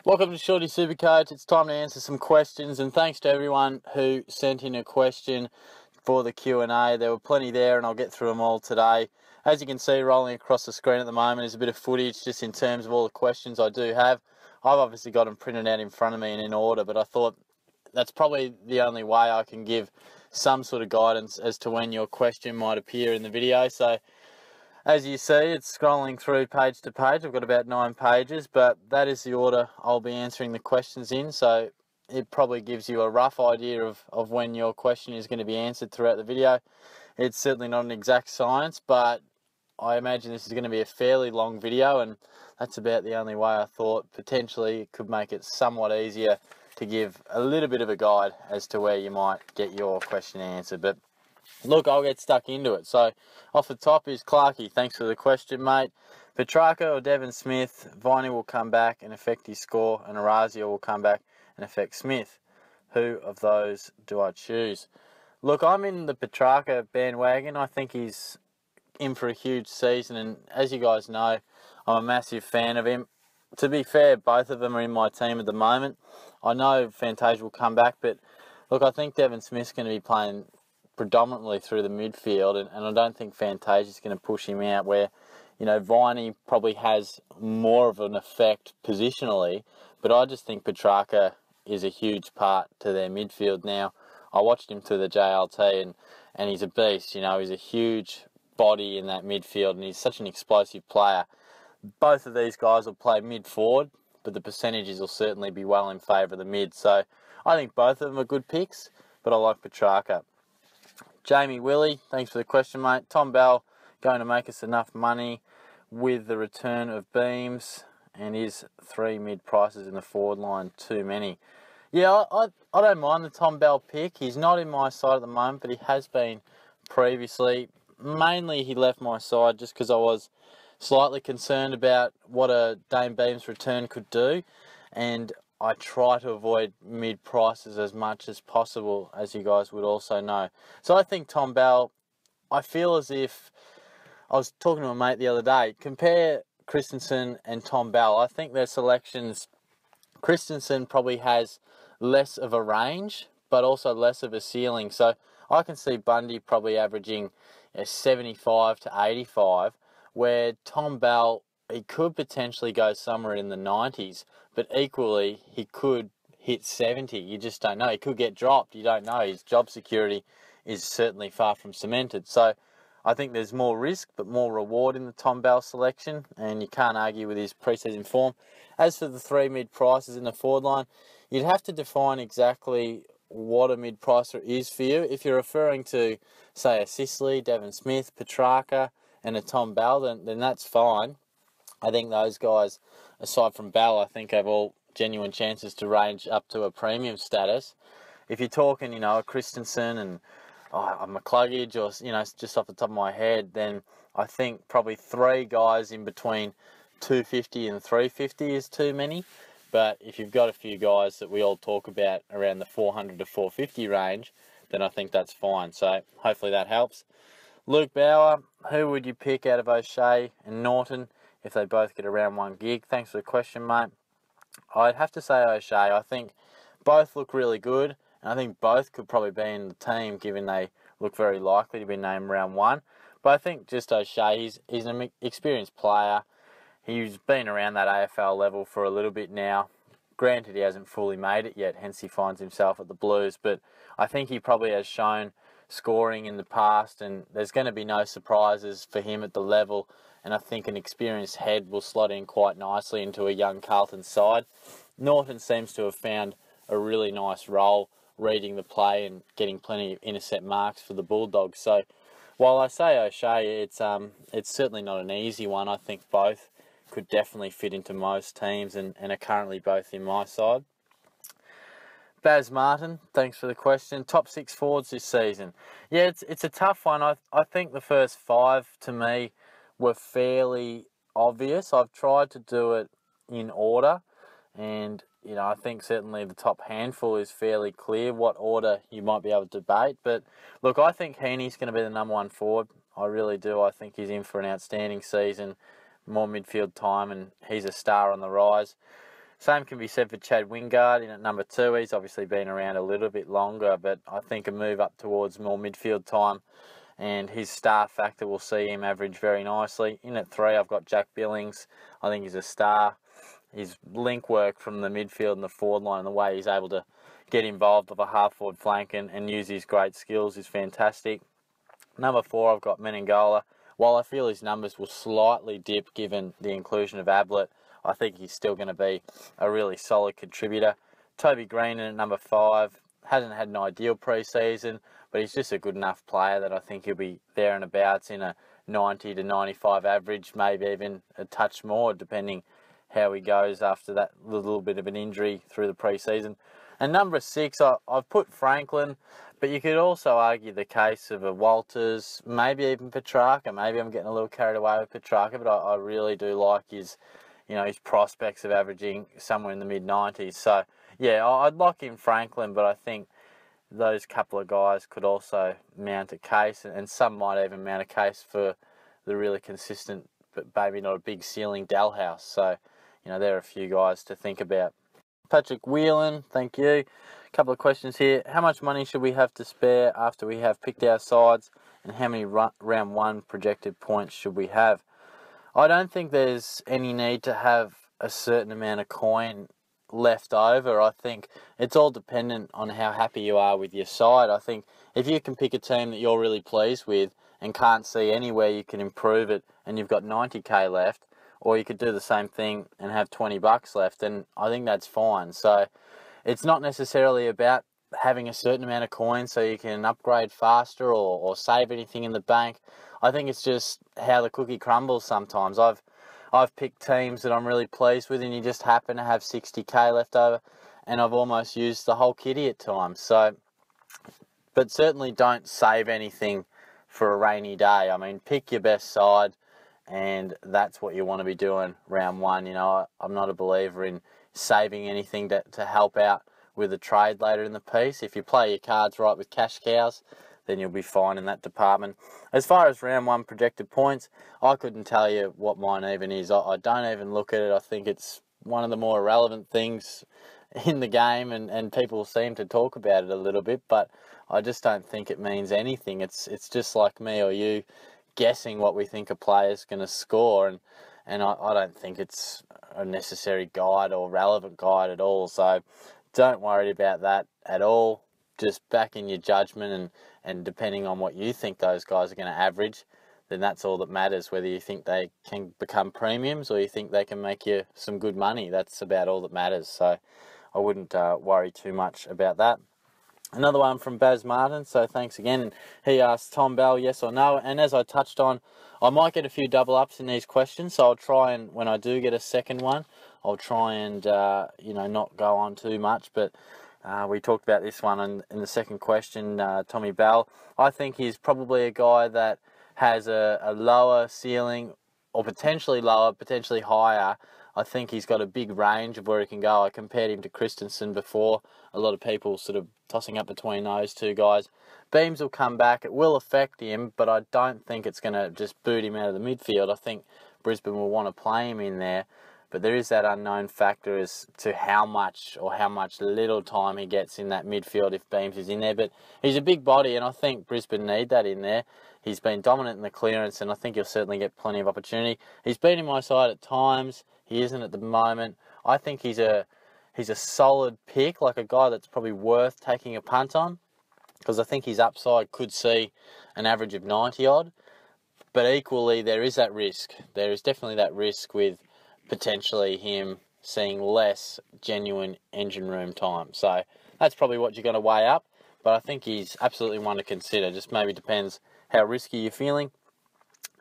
Welcome to Shorty Supercoach. It's time to answer some questions, and thanks to everyone who sent in a question for the Q&A. There were plenty there, and I'll get through them all today. As you can see, rolling across the screen at the moment is a bit of footage just in terms of all the questions I do have. I've obviously got them printed out in front of me and in order, but I thought that's probably the only way I can give some sort of guidance as to when your question might appear in the video. So as you see, it's scrolling through page to page. I've got about 9 pages, but that is the order I'll be answering the questions in. So it probably gives you a rough idea of when your question is going to be answered throughout the video. It's certainly not an exact science, but I imagine this is going to be a fairly long video, and that's about the only way I thought potentially it could make it somewhat easier to give a little bit of a guide as to where you might get your question answered. But look, I'll get stuck into it. So, off the top is Clarkey. Thanks for the question, mate. Petrarca or Devon Smith, Viney will come back and affect his score, and Orazio will come back and affect Smith. Who of those do I choose? Look, I'm in the Petrarca bandwagon. I think he's in for a huge season, and as you guys know, I'm a massive fan of him. To be fair, both of them are in my team at the moment. I know Fantasia will come back, but look, I think Devon Smith's going to be playing predominantly through the midfield, and I don't think Fantasia's going to push him out where, you know, Viney probably has more of an effect positionally, but I just think Petrarca is a huge part to their midfield now. I watched him through the JLT, and he's a beast. You know, he's a huge body in that midfield, and he's such an explosive player. Both of these guys will play mid-forward, but the percentages will certainly be well in favour of the mid. So I think both of them are good picks, but I like Petrarca. Jamie Willie, thanks for the question, mate. Tom Bell going to make us enough money with the return of Beams, and is 3 mid prices in the forward line too many? Yeah, I don't mind the Tom Bell pick. He's not in my side at the moment, but he has been previously. Mainly he left my side just because I was slightly concerned about what a Dane Beams return could do, and I try to avoid mid prices as much as possible, as you guys would also know. So I think Tom Bell, I feel as if, I was talking to a mate the other day, compare Christensen and Tom Bell. I think their selections, Christensen probably has less of a range, but also less of a ceiling. So I can see Bundy probably averaging 75 to 85, where Tom Bell, he could potentially go somewhere in the 90s, but equally he could hit 70. You just don't know. He could get dropped. You don't know. His job security is certainly far from cemented. So I think there's more risk but more reward in the Tom Bell selection, and you can't argue with his pre-season form. As for the 3 mid prices in the forward line, you'd have to define exactly what a mid pricer is for you. If you're referring to, say, a Sicily, Devon Smith, Petrarca, and a Tom Bell, then that's fine. I think those guys, aside from Bell, I think have all genuine chances to range up to a premium status. If you're talking, you know, a Christensen and a McCluggage, or, you know, just off the top of my head, then I think probably 3 guys in between 250 and 350 is too many. But if you've got a few guys that we all talk about around the 400 to 450 range, then I think that's fine. So hopefully that helps. Luke Bauer, who would you pick out of O'Shea and Norton if they both get around 1 gig? Thanks for the question, mate. I'd have to say O'Shea. I think both look really good, and I think both could probably be in the team given they look very likely to be named round 1. But I think just O'Shea, he's an experienced player. He's been around that AFL level for a little bit now. Granted, he hasn't fully made it yet, hence he finds himself at the Blues. But I think he probably has shown scoring in the past, and there's going to be no surprises for him at the level. And I think an experienced head will slot in quite nicely into a young Carlton side. Norton seems to have found a really nice role, reading the play and getting plenty of intercept marks for the Bulldogs. So while I say O'Shea, it's certainly not an easy one. I think both could definitely fit into most teams and are currently both in my side. Baz Martin, thanks for the question. Top 6 forwards this season. Yeah, it's a tough one. I think the first 5 to me were fairly obvious. I've tried to do it in order, and you know, I think certainly the top handful is fairly clear what order you might be able to debate. But look, I think Heaney's going to be the number 1 forward. I really do. I think he's in for an outstanding season, more midfield time, and he's a star on the rise. Same can be said for Chad Wingard in at number 2. He's obviously been around a little bit longer, but I think a move up towards more midfield time and his star factor will see him average very nicely. In at 3, I've got Jack Billings. I think he's a star. His link work from the midfield and the forward line and the way he's able to get involved with a half-forward flank and use his great skills is fantastic. Number 4, I've got Menengola. While I feel his numbers will slightly dip given the inclusion of Ablett, I think he's still going to be a really solid contributor. Toby Greene in at number 5. Hasn't had an ideal pre-season, but he's just a good enough player that I think he'll be there and abouts in a 90 to 95 average, maybe even a touch more, depending how he goes after that little bit of an injury through the pre-season. And number 6, I've put Franklin, but you could also argue the case of a Walters, maybe even Petrarca. Maybe I'm getting a little carried away with Petrarca, but I really do like his prospects of averaging somewhere in the mid-90s. So, yeah, I'd lock in Franklin, but I think those couple of guys could also mount a case, and some might even mount a case for the really consistent, but maybe not a big ceiling Dalhouse. So, there are a few guys to think about. Patrick Whelan, thank you. A couple of questions here. How much money should we have to spare after we have picked our sides, and how many round 1 projected points should we have? I don't think there's any need to have a certain amount of coin left over. I think it's all dependent on how happy you are with your side. I think if you can pick a team that you're really pleased with and can't see anywhere you can improve it, and you've got 90k left, or you could do the same thing and have $20 left, then I think that's fine. So it's not necessarily about having a certain amount of coins so you can upgrade faster or save anything in the bank. I think it's just how the cookie crumbles sometimes. I've picked teams that I'm really pleased with, and you just happen to have 60k left over, and I've almost used the whole kitty at times. So, but certainly don't save anything for a rainy day. I mean, pick your best side, and that's what you want to be doing round 1. I'm not a believer in saving anything to help out with a trade later in the piece. If you play your cards right with cash cows, then you'll be fine in that department. As far as round 1 projected points, I couldn't tell you what mine even is. I don't even look at it. I think it's one of the more irrelevant things in the game, and people seem to talk about it a little bit, but I just don't think it means anything. It's just like me or you guessing what we think a player's going to score, and I don't think it's a necessary guide or relevant guide at all. So don't worry about that at all. Just back in your judgment, and depending on what you think those guys are going to average, then that's all that matters. Whether you think they can become premiums or you think they can make you some good money, that's about all that matters. So I wouldn't worry too much about that. Another one from Baz Martin, so thanks again. He asked Tom Bell, yes or no, and as I touched on, I might get a few double ups in these questions, so I'll try and, when I do get a second one, I'll try and, not go on too much, but we talked about this one in the second question, Tommy Bell. I think he's probably a guy that has a lower ceiling, or potentially lower, potentially higher. I think he's got a big range of where he can go. I compared him to Christensen before. A lot of people sort of tossing up between those two guys. Beams will come back. It will affect him, but I don't think it's going to just boot him out of the midfield. I think Brisbane will want to play him in there. But there is that unknown factor as to how much little time he gets in that midfield if Beams is in there. But he's a big body, and I think Brisbane need that in there. He's been dominant in the clearance, and I think he'll certainly get plenty of opportunity. He's been in my side at times. He isn't at the moment. I think he's a solid pick, like a guy that's probably worth taking a punt on, because I think his upside could see an average of 90-odd. But equally, there is that risk. There is definitely that risk with potentially him seeing less genuine engine room time. So that's probably what you're going to weigh up. But I think he's absolutely one to consider. Just maybe depends how risky you're feeling.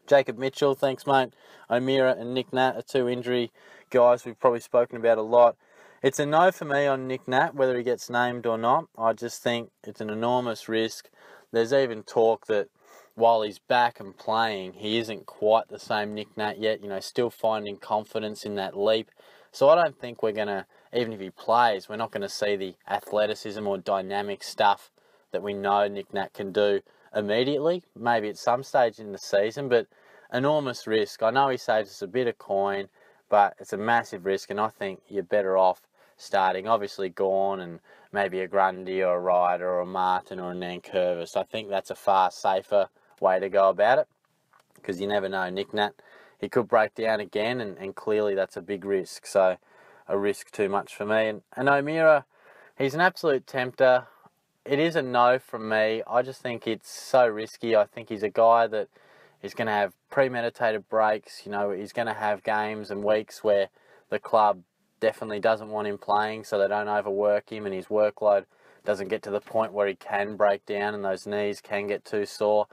Jacob Mitchell, thanks mate. O'Meara and Nick Nat are two injury guys we've probably spoken about a lot. It's a no for me on Nick Nat, whether he gets named or not. I just think it's an enormous risk. There's even talk that while he's back and playing, he isn't quite the same Nick Nat yet, still finding confidence in that leap. So I don't think we're going to, even if he plays, we're not going to see the athleticism or dynamic stuff that we know Nick Nat can do immediately, maybe at some stage in the season, but enormous risk. I know he saves us a bit of coin, but it's a massive risk, and I think you're better off starting, obviously, Gawn and maybe a Grundy or a Ryder or a Martin or a Nankervis. I think that's a far safer way to go about it, because you never know, Nick Nat, he could break down again, and clearly that's a big risk. So a risk too much for me. And O'Meara, he's an absolute tempter. It is a no from me. I just think it's so risky. I think he's a guy that is going to have premeditated breaks. You know, he's going to have games and weeks where the club definitely doesn't want him playing, so they don't overwork him, and his workload doesn't get to the point where he can break down and those knees can get too sore.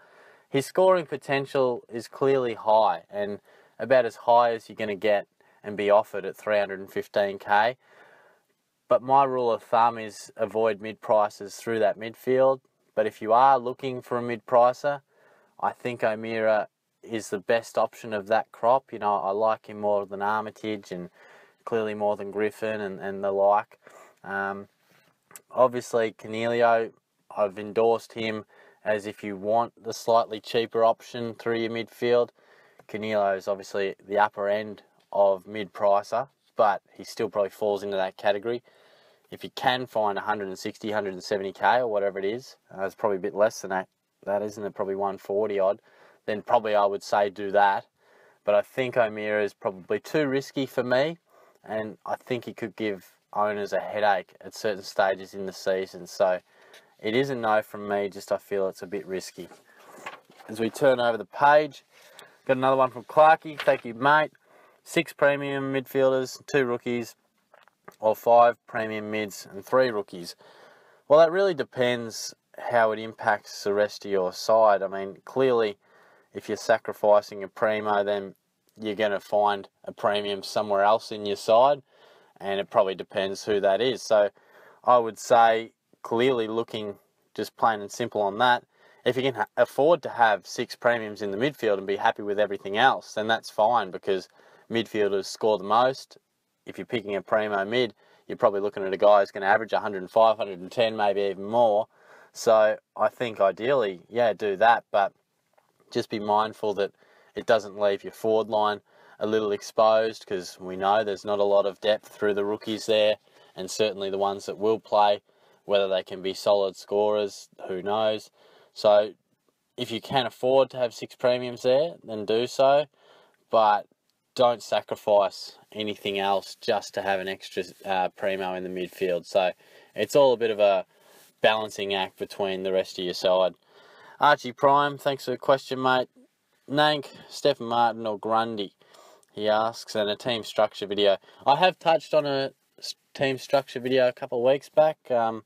His scoring potential is clearly high, and about as high as you're going to get and be offered at 315k. But my rule of thumb is avoid mid-prices through that midfield. But if you are looking for a mid-pricer, I think O'Meara is the best option of that crop. You know, I like him more than Armitage and clearly more than Griffin and the like. Obviously, Cornelio, I've endorsed him as if you want the slightly cheaper option through your midfield. Cornelio is obviously the upper end of mid-pricer, but he still probably falls into that category. If you can find 160, 170k or whatever it is, it's probably a bit less than that, isn't it? Probably 140 odd. Then probably I would say do that. But I think O'Meara is probably too risky for me, and I think he could give owners a headache at certain stages in the season. So it is a no from me, just I feel it's a bit risky. As we turn over the page, got another one from Clarkey. Thank you, mate. 6 premium midfielders, 2 rookies, or 5 premium mids and 3 rookies. Well, that really depends how it impacts the rest of your side. I mean, clearly, if you're sacrificing a primo, then you're going to find a premium somewhere else in your side, and it probably depends who that is. So I would say, clearly looking just plain and simple on that, if you can afford to have 6 premiums in the midfield and be happy with everything else, then that's fine, because midfielders score the most. If you're picking a primo mid, you're probably looking at a guy who's going to average 105, 110, maybe even more. So I think ideally, yeah, do that, but just be mindful that it doesn't leave your forward line a little exposed, because we know there's not a lot of depth through the rookies there, and certainly the ones that will play, whether they can be solid scorers, who knows. So if you can afford to have 6 premiums there, then do so, but don't sacrifice anything else just to have an extra primo in the midfield. So it's all a bit of a balancing act between the rest of your side. Archie Prime, thanks for the question, mate. Nank, Stephen Martin or Grundy, he asks, and a team structure video. I have touched on a team structure video a couple of weeks back. I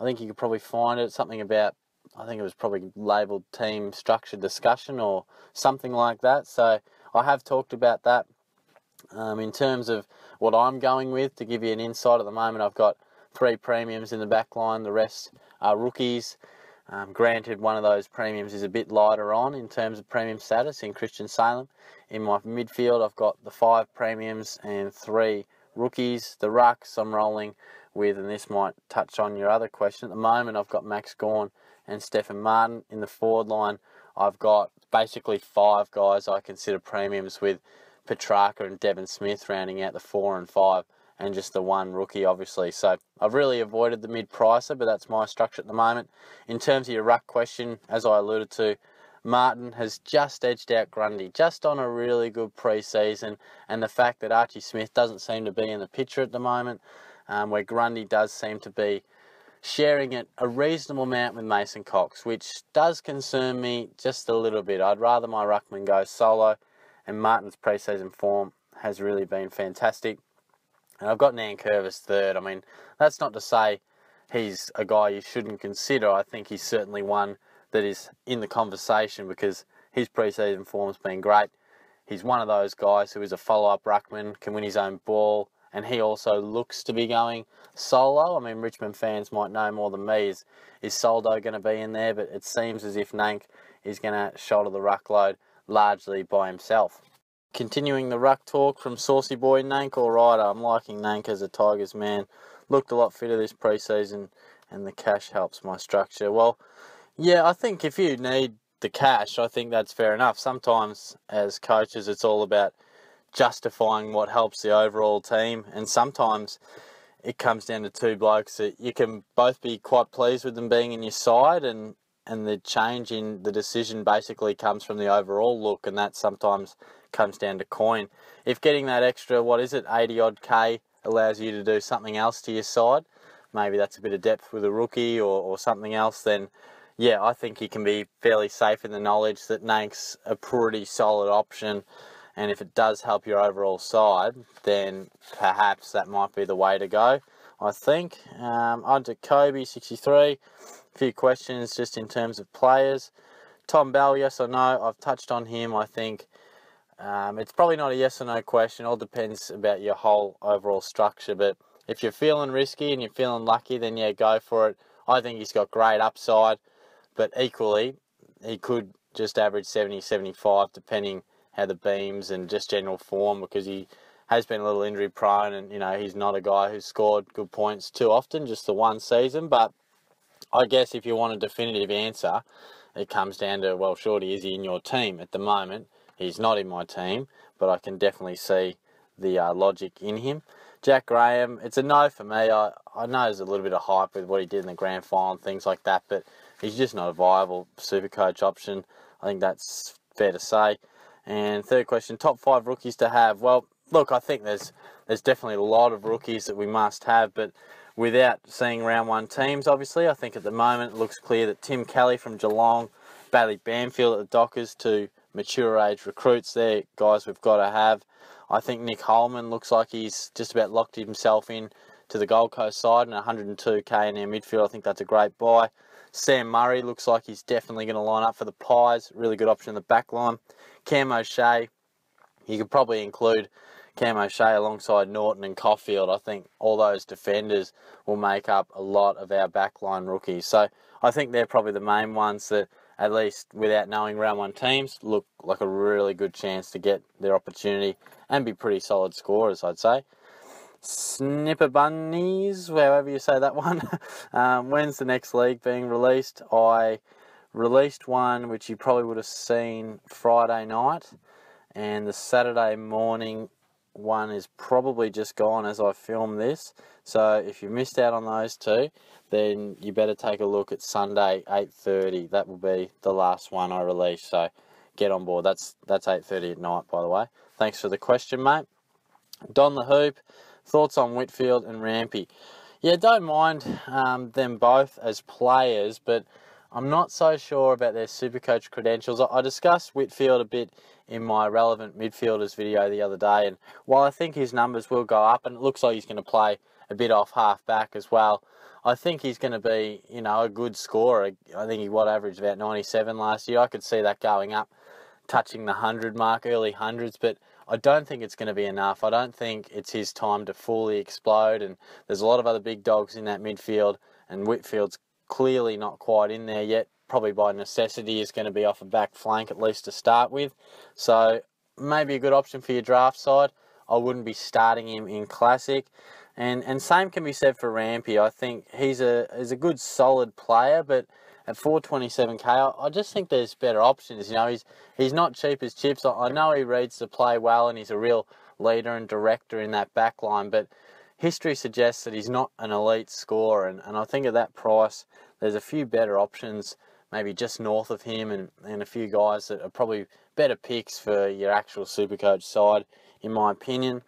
think you could probably find it, something about, I think it was probably labelled team structure discussion or something like that. So I have talked about that. In terms of what I'm going with, to give you an insight at the moment, I've got 3 premiums in the back line. The rest are rookies. Granted, one of those premiums is a bit lighter on in terms of premium status in Christian Salem. In my midfield, I've got the 5 premiums and 3 rookies. The Rucks I'm rolling with, and this might touch on your other question. At the moment, I've got Max Gawn and Stephen Martin. In the forward line, I've got basically 5 guys I consider premiums, with Petrarca and Devon Smith rounding out the 4 and 5, and just the 1 rookie, obviously. So I've really avoided the mid-pricer, but that's my structure at the moment. In terms of your ruck question, as I alluded to, Martin has just edged out Grundy, just on a really good pre-season, and the fact that Archie Smith doesn't seem to be in the picture at the moment, where Grundy does seem to be sharing it a reasonable amount with Mason Cox, which does concern me just a little bit. I'd rather my ruckman go solo, and Martin's pre-season form has really been fantastic. And I've got Nankervis third. I mean, that's not to say he's a guy you shouldn't consider. I think he's certainly one that is in the conversation, because his pre-season form's been great. He's one of those guys who is a follow-up ruckman, can win his own ball, and he also looks to be going solo. I mean, Richmond fans might know more than me. Is Soldo going to be in there? But it seems as if Nank is going to shoulder the ruck load largely by himself. Continuing the ruck talk from Saucy Boy, Nank or Ryder? I'm liking Nank as a Tigers man. Looked a lot fitter this pre-season, and the cash helps my structure. Well, yeah, I think if you need the cash, I think that's fair enough. Sometimes as coaches, it's all about justifying what helps the overall team. And sometimes it comes down to two blokes that you can both be quite pleased with them being in your side, and the change in the decision basically comes from the overall look, and that sometimes comes down to coin. If getting that extra, 80 odd K allows you to do something else to your side, maybe that's a bit of depth with a rookie or something else, then yeah, I think you can be fairly safe in the knowledge that Nank's a pretty solid option. And if it does help your overall side, then perhaps that might be the way to go, I think. On to Kobe, 63. A few questions just in terms of players. Tom Bell, yes or no? I've touched on him, I think. It's probably not a yes or no question. It all depends about your whole overall structure. But if you're feeling risky and you're feeling lucky, then yeah, go for it. I think he's got great upside. But equally, he could just average 70, 75, depending how the beams and just general form, because he has been a little injury prone, and he's not a guy who's scored good points too often, just the one season. But I guess if you want a definitive answer, it comes down to, well, Shorty, is he in your team? At the moment, he's not in my team, but I can definitely see the logic in him. Jack Graham, it's a no for me. I know there's a little bit of hype with what he did in the grand final and things like that, but he's just not a viable Supercoach option. I think that's fair to say. And third question, top 5 rookies to have. Well, look, I think there's definitely a lot of rookies that we must have, but without seeing round 1 teams, obviously, I think at the moment it looks clear that Tim Kelly from Geelong, Bailey Bamfield at the Dockers, two mature age recruits there, guys we've got to have. I think Nick Holman looks like he's just about locked himself in to the Gold Coast side, and 102k in their midfield. I think that's a great buy. Sam Murray looks like he's definitely going to line up for the Pies. Really good option in the back line. Cam O'Shea, you could probably include Cam O'Shea alongside Norton and Caulfield. I think all those defenders will make up a lot of our backline rookies. So I think they're probably the main ones that, at least without knowing round 1 teams, look like a really good chance to get their opportunity and be pretty solid scorers, I'd say. Snipper Bunnies, however you say that one. When's the next league being released? I released one which you probably would have seen Friday night, and the Saturday morning one is probably just gone as I film this. So if you missed out on those two, then you better take a look at Sunday 8:30. That will be the last one I release, so get on board. That's 8:30 at night, by the way. Thanks for the question, mate. Don the Hoop, thoughts on Whitfield and Rampy? Yeah, don't mind them both as players, but I'm not so sure about their Supercoach credentials. I discussed Whitfield a bit in my relevant midfielders video the other day, and while I think his numbers will go up, and it looks like he's going to play a bit off half back as well, I think he's going to be, a good scorer. I think he averaged about 97 last year. I could see that going up, touching the 100 mark, early hundreds, but I don't think it's going to be enough. I don't think it's his time to fully explode, and there's a lot of other big dogs in that midfield, and Whitfield's clearly not quite in there yet. Probably by necessity is going to be off a back flank, at least to start with. So maybe a good option for your draft side. I wouldn't be starting him in Classic. And same can be said for Rampy. I think he's a good solid player, but at 427k, I just think there's better options. He's not cheap as chips. I know he reads the play well, and he's a real leader and director in that back line, but history suggests that he's not an elite scorer, and I think at that price, there's a few better options, maybe just north of him, and a few guys that are probably better picks for your actual Supercoach side, in my opinion.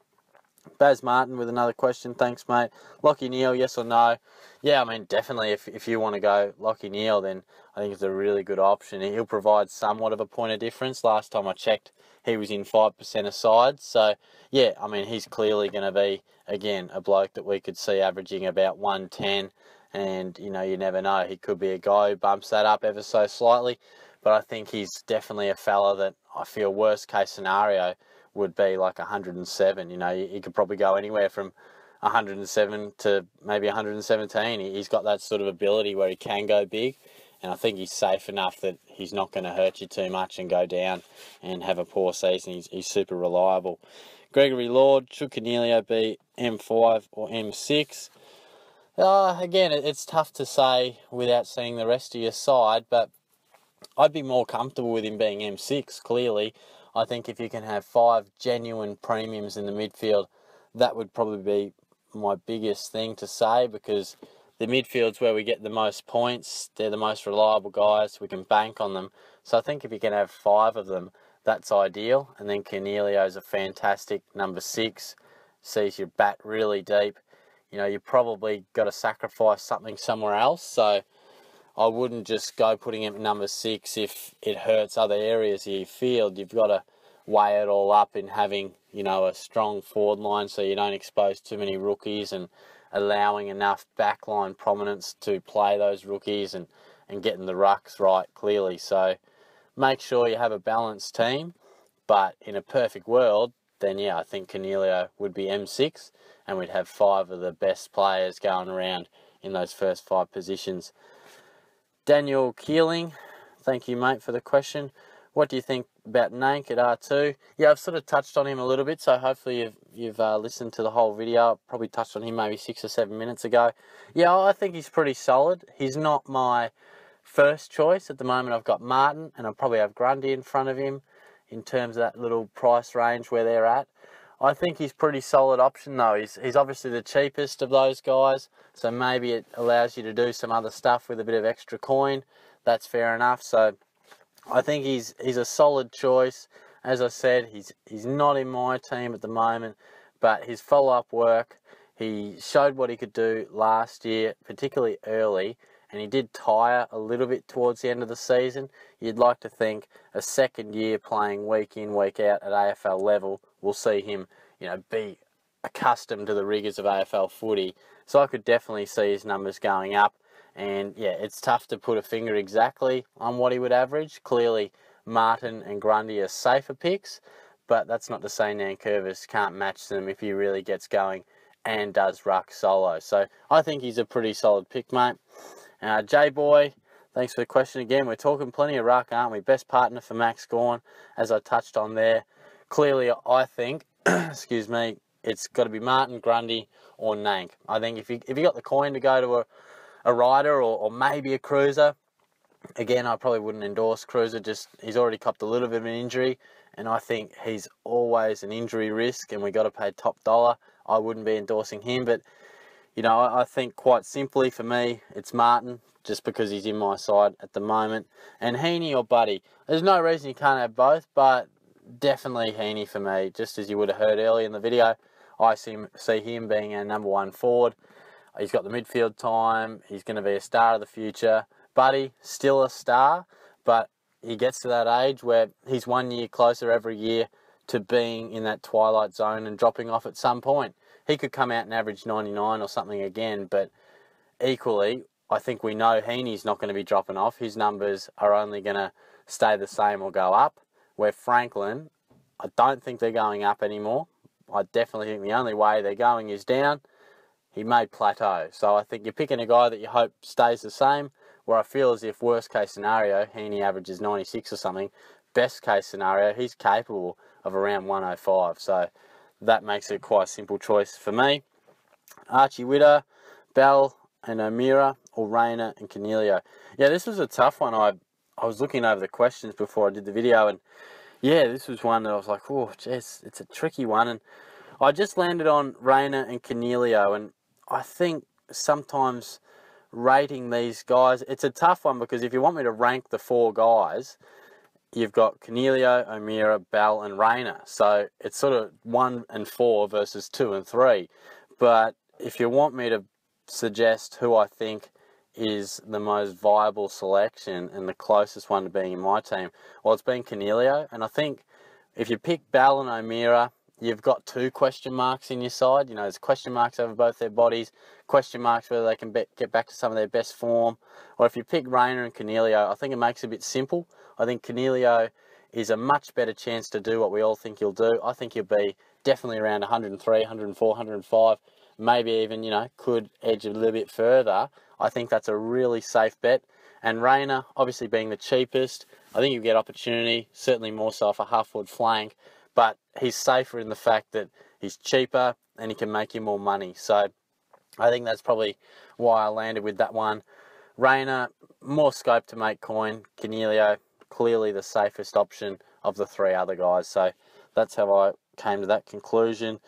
Baz Martin with another question. Thanks, mate. Lachie Neale, yes or no? Yeah, definitely if you want to go Lachie Neale, then I think it's a really good option. He'll provide somewhat of a point of difference. Last time I checked, he was in 5% of sides. So, yeah, he's clearly going to be, again, a bloke that we could see averaging about 110. And, you never know. He could be a guy who bumps that up ever so slightly. But I think he's definitely a fella that I feel worst case scenario would be like 107. He could probably go anywhere from 107 to maybe 117. He's got that sort of ability where he can go big, and I think he's safe enough that he's not going to hurt you too much and go down and have a poor season. He's super reliable. Gregory Lord, should Cornelio be M5 or M6? Again, it's tough to say without seeing the rest of your side, but I'd be more comfortable with him being M6, clearly. I think if you can have 5 genuine premiums in the midfield, that would probably be my biggest thing to say, because the midfield's where we get the most points. They're the most reliable guys. We can bank on them. So I think if you can have 5 of them, that's ideal. And then Cornelio's a fantastic number 6. Sees your bat really deep. You know, you probably got to sacrifice something somewhere else. So I wouldn't just go putting him at number 6 if it hurts other areas of your field. You've got to weigh it all up in having, you know, a strong forward line so you don't expose too many rookies, and allowing enough backline prominence to play those rookies, and getting the rucks right clearly. So make sure you have a balanced team. But in a perfect world, then yeah, I think Cornelio would be M6, and we'd have 5 of the best players going around in those first 5 positions. Daniel Keeling, thank you, mate, for the question. What do you think about Nank at R2? Yeah, I've sort of touched on him a little bit, so hopefully you've listened to the whole video. Probably touched on him maybe 6 or 7 minutes ago. Yeah, I think he's pretty solid. He's not my first choice. At the moment, I've got Martin, and I probably have Grundy in front of him in terms of that little price range where they're at. I think he's pretty solid option, though. He's obviously the cheapest of those guys, so maybe it allows you to do some other stuff with a bit of extra coin. That's fair enough. So I think he's a solid choice. As I said, he's not in my team at the moment, but his follow-up work, he showed what he could do last year, particularly early, and he did tire a little bit towards the end of the season. You'd like to think a second year playing week in, week out at AFL level will see him, you know, be accustomed to the rigours of AFL footy. So I could definitely see his numbers going up. And yeah, it's tough to put a finger exactly on what he would average. Clearly, Martin and Grundy are safer picks, but that's not to say Nankervis can't match them if he really gets going and does ruck solo. So I think he's a pretty solid pick, mate. J-Boy, thanks for the question again. We're talking plenty of ruck, aren't we? Best partner for Max Gawn, as I touched on there. Clearly, I think, excuse me, it's got to be Martin, Grundy, or Nank. I think if you got the coin to go to a rider or maybe a cruiser, again, I probably wouldn't endorse cruiser. Just he's already copped a little bit of an injury, and I think he's always an injury risk, and we got to pay top dollar. I wouldn't be endorsing him, but you know, I think quite simply for me, it's Martin, just because he's in my side at the moment. And Heaney or Buddy. There's no reason you can't have both, but definitely Heaney for me. Just as you would have heard earlier in the video, I see him being our number 1 forward. He's got the midfield time. He's going to be a star of the future. Buddy, still a star, but he gets to that age where he's 1 year closer every year to being in that twilight zone and dropping off at some point. He could come out and average 99 or something again, but equally, I think we know Heaney's not going to be dropping off. His numbers are only going to stay the same or go up, where Franklin, I don't think they're going up anymore. I definitely think the only way they're going is down. He may plateau. So I think you're picking a guy that you hope stays the same, where I feel as if worst case scenario, Heaney averages 96 or something. Best case scenario, he's capable of around 105. So that makes it quite a simple choice for me. Archie Witter, Bell and O'Meara, or Rayner and Cornelio. Yeah, this was a tough one. I was looking over the questions before I did the video, and yeah, this was one that I was like, oh, jeez, it's a tricky one. And I just landed on Rayner and Cornelio, and I think sometimes rating these guys, it's a tough one, because if you want me to rank the 4 guys, you've got Cornelio, O'Meara, Bell and Rayner. So it's sort of 1 and 4 versus 2 and 3. But if you want me to suggest who I think is the most viable selection and the closest one to being in my team, well, it's been Cornelio. And I think if you pick Bell and O'Meara, you've got 2 question marks in your side. You know, there's question marks over both their bodies, question marks whether they can get back to some of their best form. Or if you pick Rayner and Cornelio, I think it makes it a bit simple. I think Cornelio is a much better chance to do what we all think he'll do. I think he'll be definitely around 103, 104, 105, maybe even, you know, could edge a little bit further. I think that's a really safe bet. And Rayner, obviously being the cheapest, I think you get opportunity, certainly more so off a half-forward flank, but he's safer in the fact that he's cheaper and he can make you more money. So I think that's probably why I landed with that one. Rayner, more scope to make coin. Cornelio, clearly the safest option of the 3 other guys. So that's how I came to that conclusion.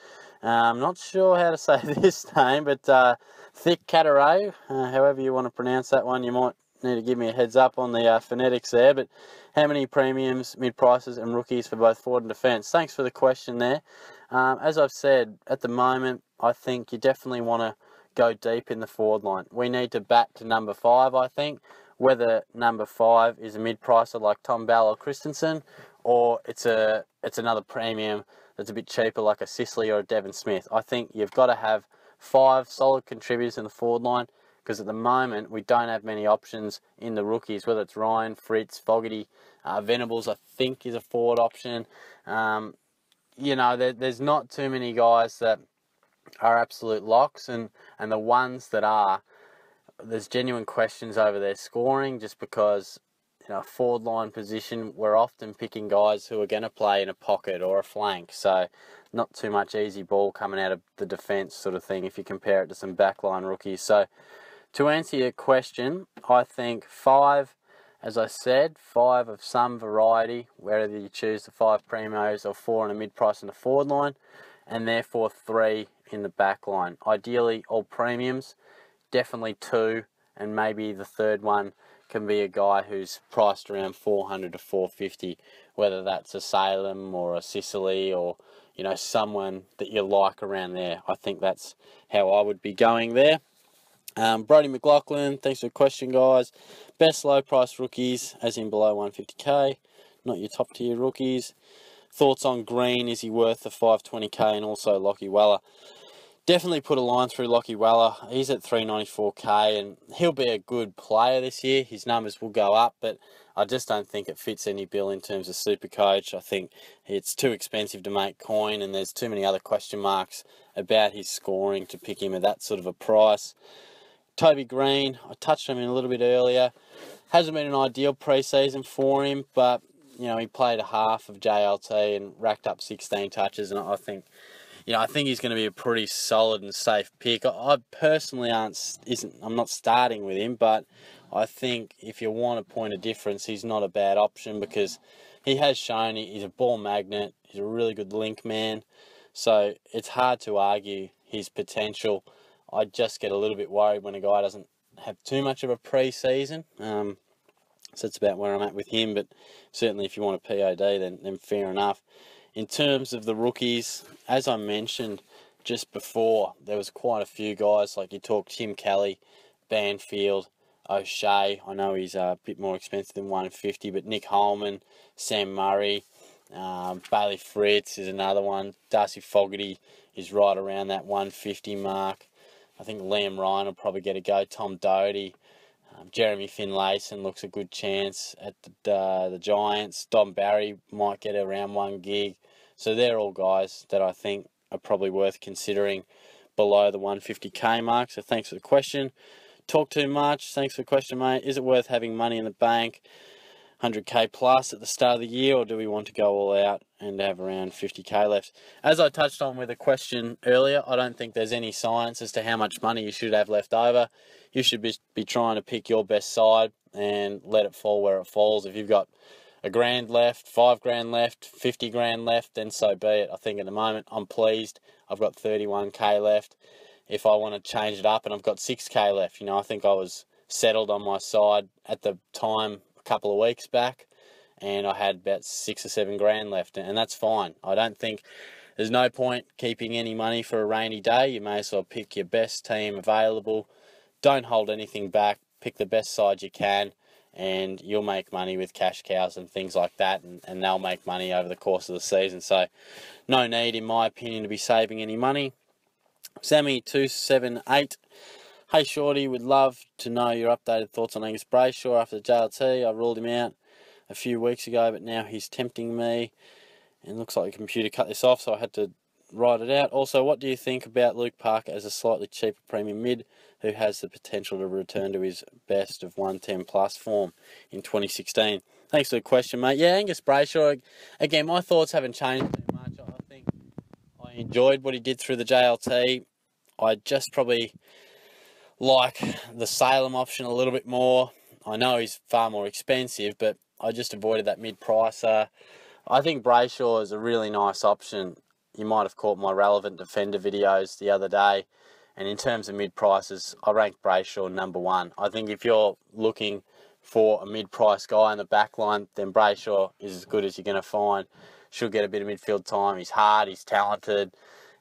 I'm not sure how to say this name, but Thick Cataray, however you want to pronounce that one, you might need to give me a heads up on the phonetics there. But how many premiums, mid-prices and rookies for both forward and defence? Thanks for the question there. As I've said, at the moment, I think you definitely want to go deep in the forward line. We need to bat to number 5, I think. Whether number 5 is a mid-pricer like Tom Bell or Christensen, or it's another premium that's a bit cheaper like a Sicily or a Devon Smith. I think you've got to have 5 solid contributors in the forward line, because at the moment we don't have many options in the rookies, whether it's Ryan, Fritz, Fogarty, Venables I think is a forward option. There's not too many guys that are absolute locks, and the ones that are, there's genuine questions over their scoring, just because forward line position, we're often picking guys who are going to play in a pocket or a flank, so not too much easy ball coming out of the defence sort of thing if you compare it to some backline rookies. So to answer your question, I think 5, as I said, 5 of some variety, whether you choose the 5 primos or 4 in a mid-price in the forward line, and therefore 3 in the back line. Ideally, all premiums, definitely 2, and maybe the third one can be a guy who's priced around 400 to 450, whether that's a Salem or a Sicily or, someone that you like around there. I think that's how I would be going there. Brody McLaughlin, thanks for the question, guys. Best low-price rookies, as in below 150k, not your top-tier rookies. Thoughts on Greene, is he worth the 520k, and also Lockie Weller? Definitely put a line through Lockie Weller. He's at 394k, and he'll be a good player this year. His numbers will go up, but I just don't think it fits any bill in terms of Supercoach. I think it's too expensive to make coin, and there's too many other question marks about his scoring to pick him at that sort of a price. Toby Greene, I touched on him a little bit earlier. Hasn't been an ideal pre-season for him, but he played a half of JLT and racked up 16 touches, and I think he's going to be a pretty solid and safe pick. I personally I'm not starting with him, but I think if you want a point of difference, he's not a bad option, because he has shown he's a ball magnet. He's a really good link man, so it's hard to argue his potential. I just get a little bit worried when a guy doesn't have too much of a pre-season. So that's about where I'm at with him, but certainly if you want a POD, then fair enough. In terms of the rookies, as I mentioned just before, there was quite a few guys, like you talked Tim Kelly, Banfield, O'Shea. I know he's a bit more expensive than 150, but Nick Holman, Sam Murray, Bailey Fritz is another one. Darcy Fogarty is right around that 150 mark. I think Liam Ryan will probably get a go. Tom Doherty, Jeremy Finlayson looks a good chance at the Giants. Dom Barry might get around 1 gig. So they're all guys that I think are probably worth considering below the 150k mark. So thanks for the question. Talk too much. Thanks for the question, mate. Is it worth having money in the bank, 100k plus at the start of the year, or do we want to go all out and have around 50k left? As I touched on with a question earlier, I don't think there's any science as to how much money you should have left over. You should be trying to pick your best side and let it fall where it falls. If you've got $1,000 left, $5,000 left, 50 grand left, then so be it. I think at the moment I'm pleased. I've got 31k left. If I want to change it up and I've got 6k left, I think I was settled on my side at the time a couple of weeks back, and I had about 6 or 7 grand left, and that's fine. I don't think there's no point keeping any money for a rainy day. You may as well pick your best team available. Don't hold anything back. Pick the best side you can, and you'll make money with cash cows and things like that, and they'll make money over the course of the season. So no need, in my opinion, to be saving any money. Sammy278. Hey Shorty, would love to know your updated thoughts on Angus Brayshaw after the JLT. I ruled him out a few weeks ago, but now he's tempting me, and looks like the computer cut this off, so I had to write it out. Also, what do you think about Luke Parker as a slightly cheaper premium mid who has the potential to return to his best of 110 plus form in 2016? Thanks for the question, mate. Yeah, Angus Brayshaw, again, my thoughts haven't changed too much. I think I enjoyed what he did through the JLT. I just probably like the Salem option a little bit more. I know he's far more expensive, but I just avoided that mid-pricer. I think Brayshaw is a really nice option. You might have caught my relevant defender videos the other day. And in terms of mid-prices, I rank Brayshaw #1. I think if you're looking for a mid-price guy in the back line, then Brayshaw is as good as you're going to find. Should get a bit of midfield time. He's hard, he's talented.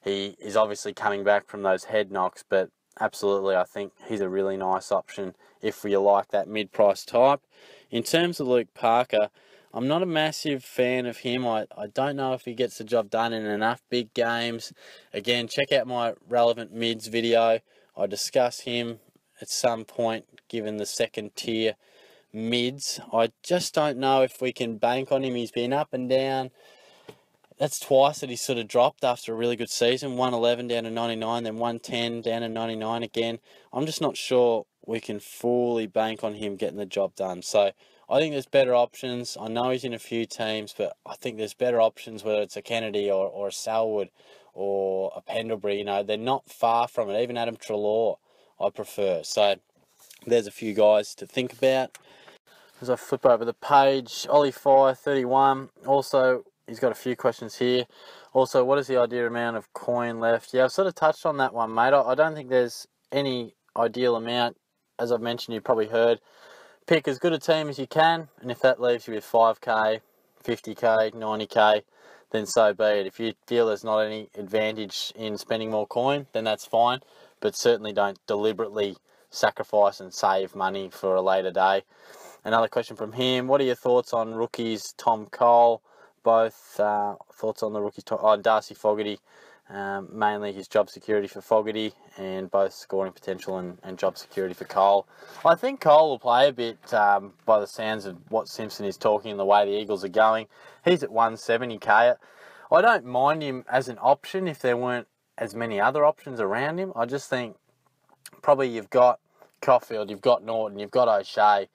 He is obviously coming back from those head knocks, but absolutely, I think he's a really nice option if you like that mid-price type. In terms of Luke Parker, I'm not a massive fan of him. I don't know if he gets the job done in enough big games. Again, check out my relevant mids video. I discuss him at some point, given the second tier mids. I just don't know if we can bank on him. He's been up and down. That's twice that he's sort of dropped after a really good season. 111 down to 99, then 110 down to 99 again. I'm just not sure we can fully bank on him getting the job done. So I think there's better options. I know he's in a few teams, but I think there's better options, whether it's a Kennedy or a Selwood or a Pendlebury. You know, they're not far from it. Even Adam Treloar, I prefer. So there's a few guys to think about. As I flip over the page, Ollie Fire, 31. Also, he's got a few questions here. Also, what is the ideal amount of coin left? Yeah, I've sort of touched on that one, mate. I don't think there's any ideal amount. As I've mentioned, you've probably heard, pick as good a team as you can, and if that leaves you with 5k, 50k, 90k, then so be it. If you feel there's not any advantage in spending more coin, then that's fine, but certainly don't deliberately sacrifice and save money for a later day. Another question from him, what are your thoughts on rookies Tom Cole? Both thoughts on the rookies, Darcy Fogarty, mainly his job security for Fogarty, and both scoring potential and job security for Cole. I think Cole will play a bit by the sounds of what Simpson is talking and the way the Eagles are going. He's at 170k. I don't mind him as an option if there weren't as many other options around him. I just think probably you've got Caulfield, you've got Norton, you've got O'Shea,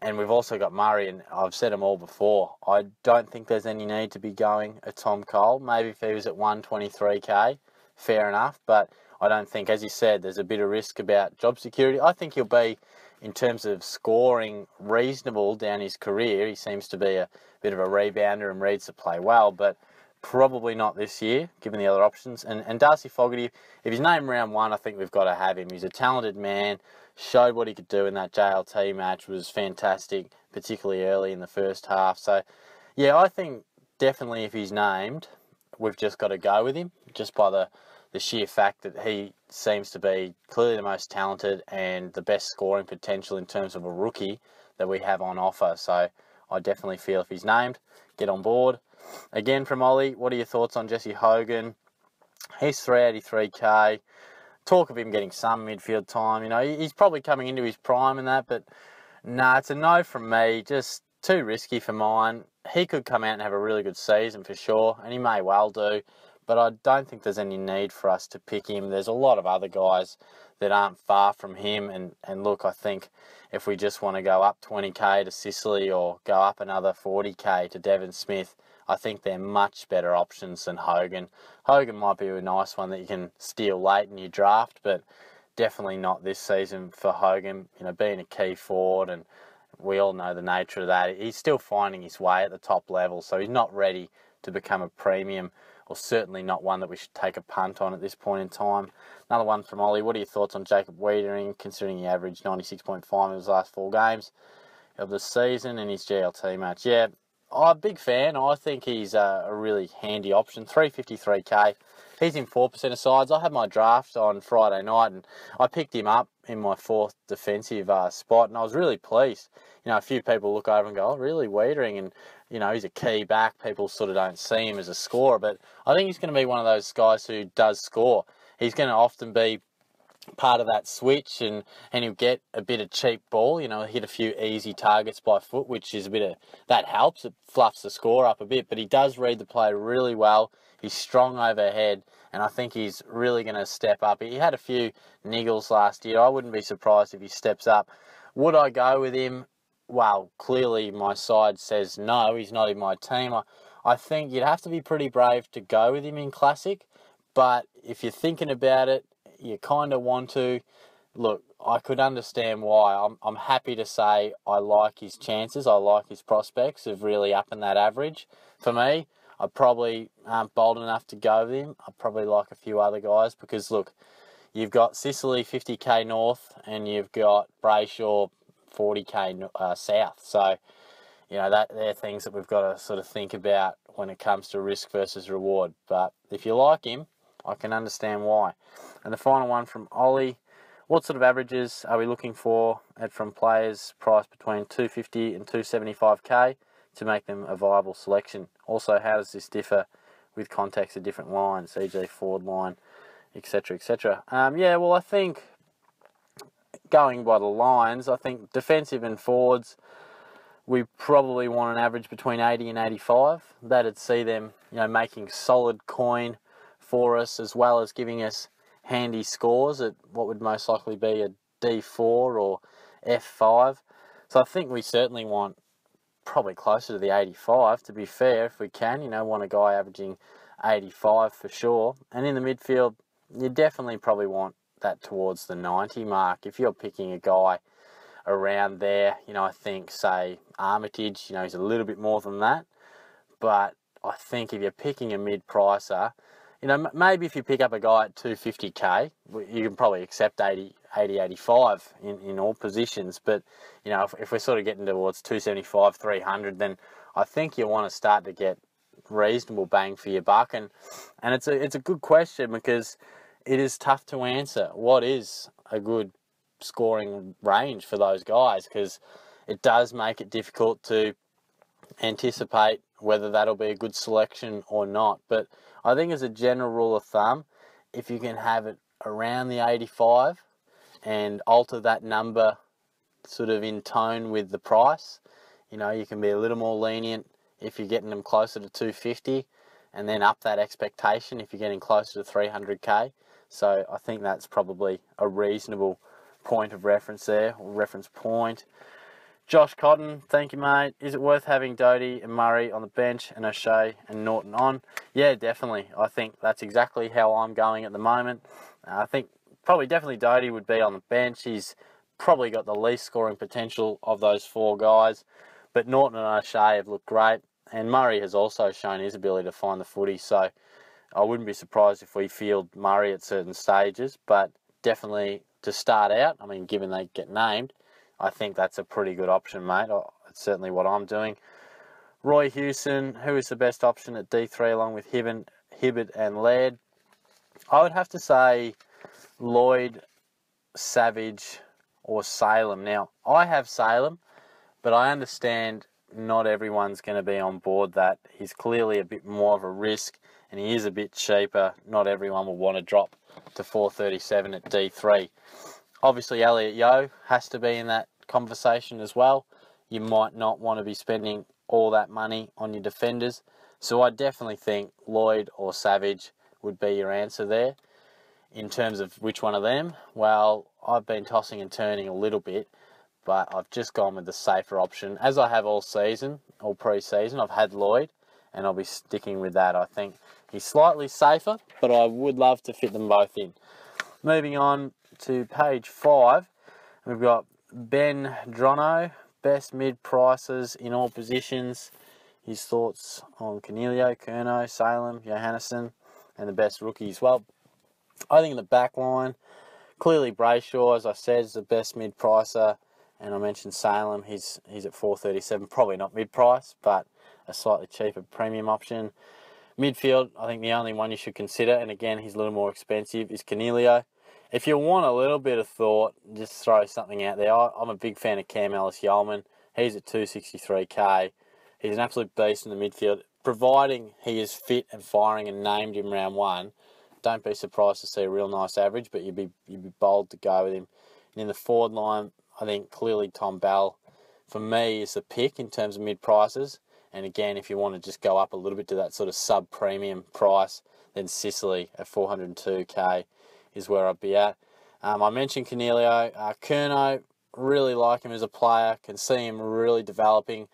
and we've also got Murray, and I've said them all before. I don't think there's any need to be going at Tom Cole. Maybe if he was at 123k, fair enough. But I don't think, as you said, there's a bit of risk about job security. I think he'll be, in terms of scoring, reasonable down his career. He seems to be a bit of a rebounder and reads the play well, but probably not this year, given the other options. And Darcy Fogarty, if he's named round 1, I think we've got to have him. He's a talented man. Showed what he could do in that JLT match, was fantastic, particularly early in the first half. So, yeah, I think definitely if he's named, we've just got to go with him, just by the sheer fact that he seems to be clearly the most talented and the best scoring potential in terms of a rookie that we have on offer. So I definitely feel if he's named, get on board. Again from Ollie, what are your thoughts on Jesse Hogan? He's 383k. Talk of him getting some midfield time. You know, he's probably coming into his prime and that, but nah, it's a no from me. Just too risky for mine. He could come out and have a really good season for sure, and he may well do, but I don't think there's any need for us to pick him. There's a lot of other guys that aren't far from him, and look, I think if we just want to go up 20k to Sicily or go up another 40k to Devon Smith, I think they're much better options than Hogan. Hogan might be a nice one that you can steal late in your draft, but definitely not this season for Hogan. You know, being a key forward, and we all know the nature of that. He's still finding his way at the top level, so he's not ready to become a premium, or certainly not one that we should take a punt on at this point in time. Another one from Ollie. What are your thoughts on Jacob Wiedering, considering he averaged 96.5 in his last 4 games of the season in his GLT match? Yeah, I'm a big fan. I think he's a really handy option. 353k. He's in 4% of sides. I had my draft on Friday night, and I picked him up in my 4th defensive spot, and I was really pleased. You know, a few people look over and go, oh, really, Wiedering? And, you know, he's a key back. People sort of don't see him as a scorer, but I think he's going to be one of those guys who does score. He's going to often be part of that switch, and he'll get a bit of cheap ball, you know, hit a few easy targets by foot, which is a bit of, that helps, it fluffs the score up a bit, but he does read the play really well. He's strong overhead, and I think he's really going to step up. He had a few niggles last year. I wouldn't be surprised if he steps up. Would I go with him? Well, clearly my side says no, he's not in my team. I think you'd have to be pretty brave to go with him in Classic, but if you're thinking about it, you kind of want to. look, I could understand why. I'm happy to say I like his chances. I like his prospects of really upping that average. For me, I probably aren't bold enough to go with him. I probably like a few other guys because, look, you've got Sicily 50k north and you've got Brayshaw 40k south. So, you know, they're things that we've got to sort of think about when it comes to risk versus reward. But if you like him, I can understand why. And the final one from Ollie. What sort of averages are we looking for from players priced between 250 and 275k to make them a viable selection? Also, how does this differ with context of different lines, e.g. forward line, etc., etc.? Yeah, well, I think going by the lines, I think defensive and forwards, we probably want an average between 80 and 85. That'd see them, you know, making solid coin for us, as well as giving us handy scores at what would most likely be a D4 or F5. So I think we certainly want probably closer to the 85, to be fair, if we can. You know, want a guy averaging 85 for sure. And in the midfield, you definitely probably want that towards the 90 mark. If you're picking a guy around there, you know, I think, say, Armitage, you know, he's a little bit more than that. But I think if you're picking a mid-pricer, you know, maybe if you pick up a guy at 250k, you can probably accept 80, 85 in all positions. But, you know, if we're sort of getting towards 275, 300, then I think you want to start to get reasonable bang for your buck. And it's a good question because it is tough to answer. What is a good scoring range for those guys? Because it does make it difficult to anticipate whether that'll be a good selection or not. But I think as a general rule of thumb, if you can have it around the 85 and alter that number sort of in tone with the price, you know, you can be a little more lenient if you're getting them closer to 250 and then up that expectation if you're getting closer to 300k. So I think that's probably a reasonable point of reference there, or reference point. Josh Cotton, thank you, mate. Is it worth having Doty and Murray on the bench and O'Shea and Norton on? Yeah, definitely. I think that's exactly how I'm going at the moment. I think probably definitely Doty would be on the bench. He's probably got the least scoring potential of those four guys. But Norton and O'Shea have looked great. And Murray has also shown his ability to find the footy. So I wouldn't be surprised if we field Murray at certain stages. But definitely to start out, I mean, given they get named, I think that's a pretty good option, mate. It's certainly what I'm doing. Roy Hewson, who is the best option at D3 along with Hibbert and Laird? I would have to say Lloyd, Savage or Salem. Now, I have Salem, but I understand not everyone's going to be on board that. He's clearly a bit more of a risk and he is a bit cheaper. Not everyone will want to drop to 437 at D3. Obviously, Elliot Yeo has to be in that conversation as well. You might not want to be spending all that money on your defenders. So I definitely think Lloyd or Savage would be your answer there. In terms of which one of them, well, I've been tossing and turning a little bit, but I've just gone with the safer option. As I have all season, all pre-season, I've had Lloyd, and I'll be sticking with that. I think he's slightly safer, but I would love to fit them both in. Moving on to page 5, we've got Ben Drono, best mid-prices in all positions. His thoughts on Cornelio, Curnow, Salem, Johannesson, and the best rookies. Well, I think in the back line, clearly Brayshaw, as I said, is the best mid-pricer. And I mentioned Salem, he's at 437, probably not mid-price, but a slightly cheaper premium option. Midfield, I think the only one you should consider, and again, he's a little more expensive, is Cornelio. If you want a little bit of thought, just throw something out there. I'm a big fan of Cam Ellis-Yeoman. He's at 263k. He's an absolute beast in the midfield. Providing he is fit and firing and named him round 1, don't be surprised to see a real nice average, but you'd be bold to go with him. And in the forward line, I think clearly Tom Bell, for me, is the pick in terms of mid-prices. And again, if you want to just go up a little bit to that sort of sub-premium price, then Sicily at 402k is where I'd be at. I mentioned Cornelio. Curnow, really like him as a player. Can see him really developing.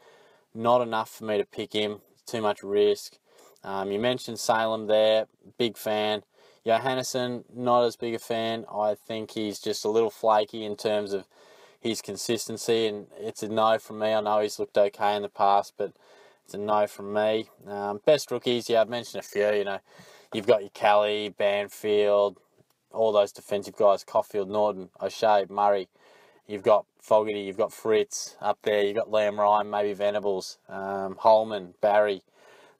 Not enough for me to pick him. Too much risk. You mentioned Salem there. Big fan. Johannesson, not as big a fan. I think he's just a little flaky in terms of his consistency, and it's a no from me. I know he's looked okay in the past, but it's a no from me. Best rookies, yeah, I've mentioned a few. You've got your Kelly, Banfield, all those defensive guys, Caulfield, Norton, O'Shea, Murray. You've got Fogarty, you've got Fritz up there, you've got Liam Ryan, maybe Venables, Holman, Barry,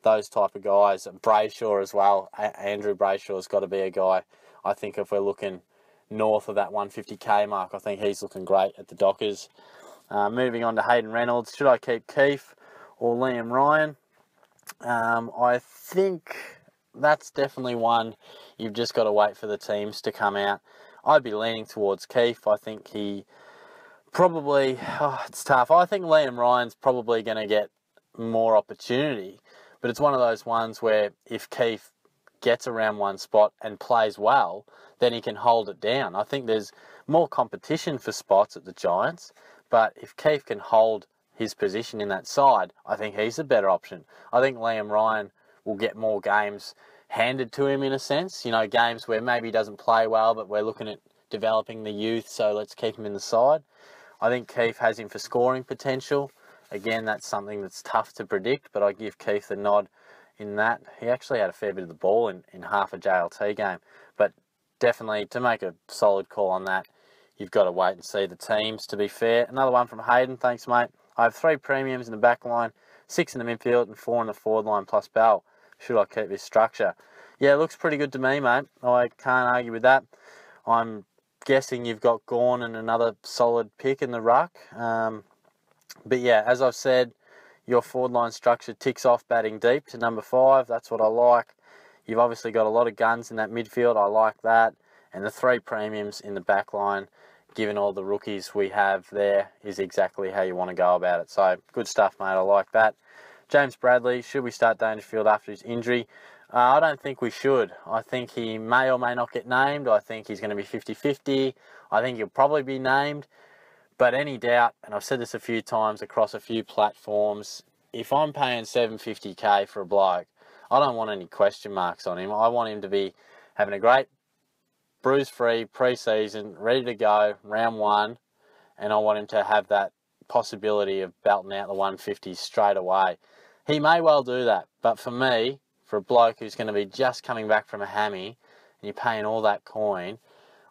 those type of guys. Brayshaw as well. Andrew Brayshaw's got to be a guy. I think if we're looking north of that 150k mark, I think he's looking great at the Dockers. Moving on to Hayden Reynolds. Should I keep Keith or Liam Ryan? I think that's definitely one you've just got to wait for the teams to come out. I'd be leaning towards Keith. I think he probably, it's tough. I think Liam Ryan's probably going to get more opportunity, but it's one of those ones where if Keith gets around one spot and plays well, then he can hold it down. I think there's more competition for spots at the Giants, but if Keith can hold his position in that side, I think he's a better option. I think Liam Ryan will get more games handed to him in a sense. Games where maybe he doesn't play well, but we're looking at developing the youth, so let's keep him in the side. I think Keith has him for scoring potential. Again, that's something that's tough to predict, but I give Keith the nod in that. He actually had a fair bit of the ball in half a JLT game. But definitely, to make a solid call on that, you've got to wait and see the teams, to be fair. Another one from Hayden. Thanks, mate. I have 3 premiums in the back line, 6 in the midfield, and 4 in the forward line plus Bell. Should I keep this structure? Yeah, it looks pretty good to me, mate. I can't argue with that. I'm guessing you've got Gawn and another solid pick in the ruck. But yeah, as I've said, your forward line structure ticks off batting deep to number 5. That's what I like. You've obviously got a lot of guns in that midfield. I like that. And the 3 premiums in the back line, given all the rookies we have there, is exactly how you want to go about it. So good stuff, mate. I like that. James Bradley, should we start Dangerfield after his injury? I don't think we should. I think he may or may not get named. I think he's going to be 50-50. I think he'll probably be named. But any doubt, and I've said this a few times across a few platforms, if I'm paying $750k for a bloke, I don't want any question marks on him. I want him to be having a great bruise-free pre-season, ready to go, round 1, and I want him to have that possibility of belting out the 150s straight away. He may well do that, but for me, for a bloke who's going to be just coming back from a hammy, and you're paying all that coin,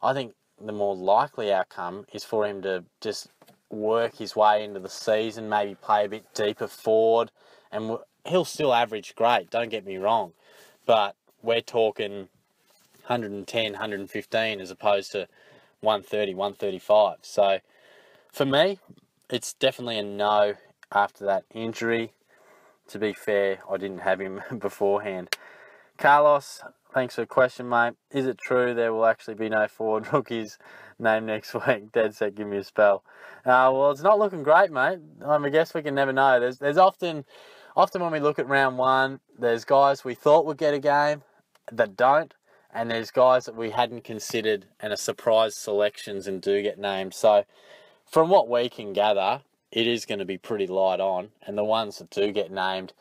I think the more likely outcome is for him to just work his way into the season, maybe play a bit deeper forward, and he'll still average great, don't get me wrong, but we're talking 110, 115 as opposed to 130, 135. So for me, it's definitely a no after that injury. To be fair, I didn't have him beforehand. Carlos, thanks for the question, mate. Is it true there will actually be no forward rookies named next week? Dead set, give me a spell. Well, it's not looking great, mate. I guess we can never know. There's often when we look at round 1, there's guys we thought would get a game that don't, and there's guys that we hadn't considered and are surprise selections and do get named. So from what we can gather, it is going to be pretty light on, and the ones that do get named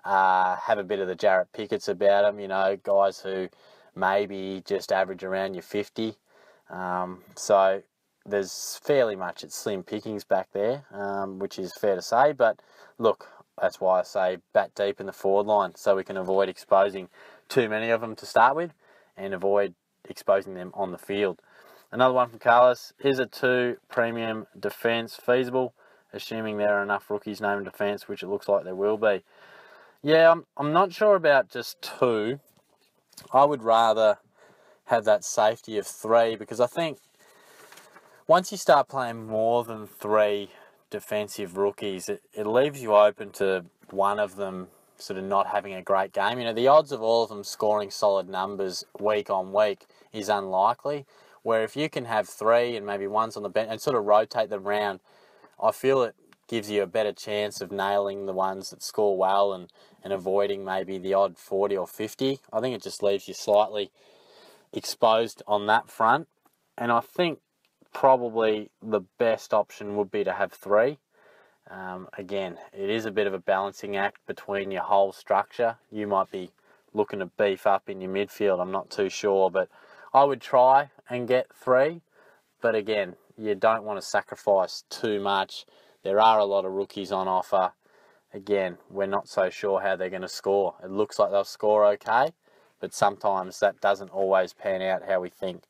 have a bit of the Jarrett Pickett's about them, guys who maybe just average around your 50. So there's fairly much at slim pickings back there, which is fair to say. But look, that's why I say bat deep in the forward line, so we can avoid exposing too many of them to start with and avoid exposing them on the field. Another one from Carlos, is a 2 premium defence feasible, assuming there are enough rookies named defence, which it looks like there will be? Yeah, I'm not sure about just 2. I would rather have that safety of 3, because I think once you start playing more than 3 defensive rookies, it leaves you open to one of them sort of not having a great game. The odds of all of them scoring solid numbers week on week is unlikely, where if you can have 3 and maybe one's on the bench and sort of rotate them around, I feel it gives you a better chance of nailing the ones that score well and avoiding maybe the odd 40 or 50. I think it just leaves you slightly exposed on that front. And I think probably the best option would be to have 3. Again, it is a bit of a balancing act between your whole structure. You might be looking to beef up in your midfield. I'm not too sure, but I would try and get 3. But again, you don't want to sacrifice too much. There are a lot of rookies on offer. Again, we're not so sure how they're going to score. It looks like they'll score okay, but sometimes that doesn't always pan out how we think.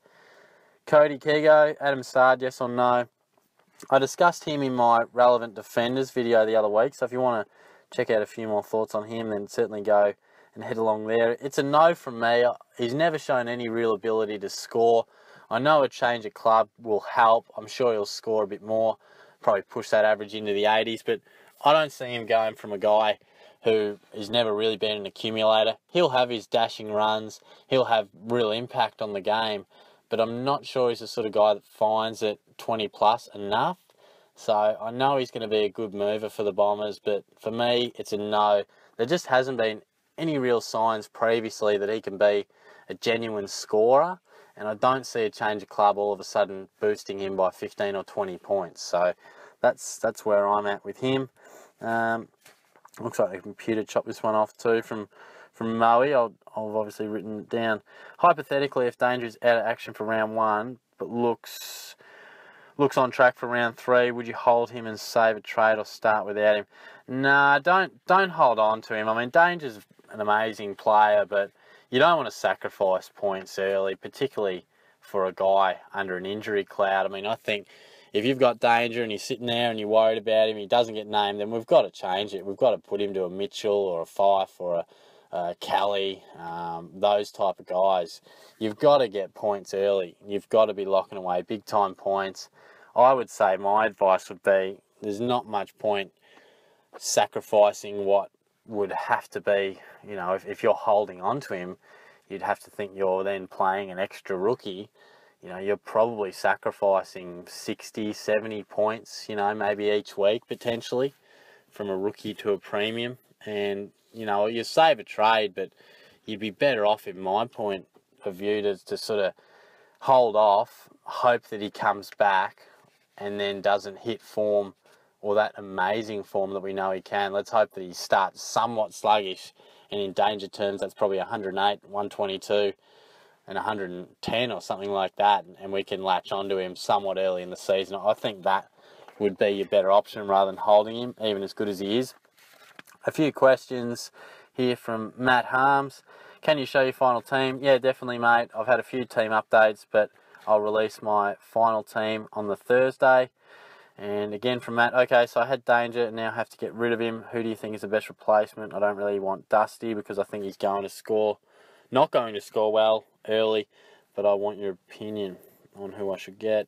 Cody Kigo, Adam Sard, yes or no? I discussed him in my Relevant Defenders video the other week, so if you want to check out a few more thoughts on him, then certainly go and head along there. It's a no from me. He's never shown any real ability to score. I know a change of club will help. I'm sure he'll score a bit more, probably push that average into the 80s, but I don't see him going from a guy who has never really been an accumulator. He'll have his dashing runs. He'll have real impact on the game, but I'm not sure he's the sort of guy that finds it 20 plus enough. So I know he's going to be a good mover for the Bombers, but for me, it's a no. There just hasn't been any real signs previously that he can be a genuine scorer, and I don't see a change of club all of a sudden boosting him by 15 or 20 points. So that's where I'm at with him. Looks like the computer chopped this one off too from Moe. I've obviously written it down. Hypothetically, if Danger is out of action for round 1, but looks on track for round 3, would you hold him and save a trade or start without him? Nah, don't hold on to him. I mean, Danger's an amazing player, but you don't want to sacrifice points early, particularly for a guy under an injury cloud. I mean, I think if you've got Danger and you're sitting there and you're worried about him, he doesn't get named, then we've got to change it. We've got to put him to a Mitchell or a Fife or a Kelly, those type of guys. You've got to get points early. You've got to be locking away big-time points. I would say my advice would be there's not much point sacrificing what would have to be, if you're holding on to him, you'd have to think you're then playing an extra rookie. You're probably sacrificing 60, 70 points, maybe each week potentially from a rookie to a premium. And, you save a trade, but you'd be better off, in my point of view, to sort of hold off, hope that he comes back and then doesn't hit form or that amazing form that we know he can. Let's hope that he starts somewhat sluggish, and in Danger terms, that's probably 108, 122. And 110 or something like that, and we can latch onto him somewhat early in the season. I think that would be your better option rather than holding him, even as good as he is. A few questions here from Matt Harms. Can you show your final team? Yeah, definitely, mate. I've had a few team updates, but I'll release my final team on the Thursday. And again from Matt, okay, so I had Danger and now have to get rid of him. Who do you think is the best replacement? I don't really want Dusty because I think he's not going to score well early, but I want your opinion on who I should get.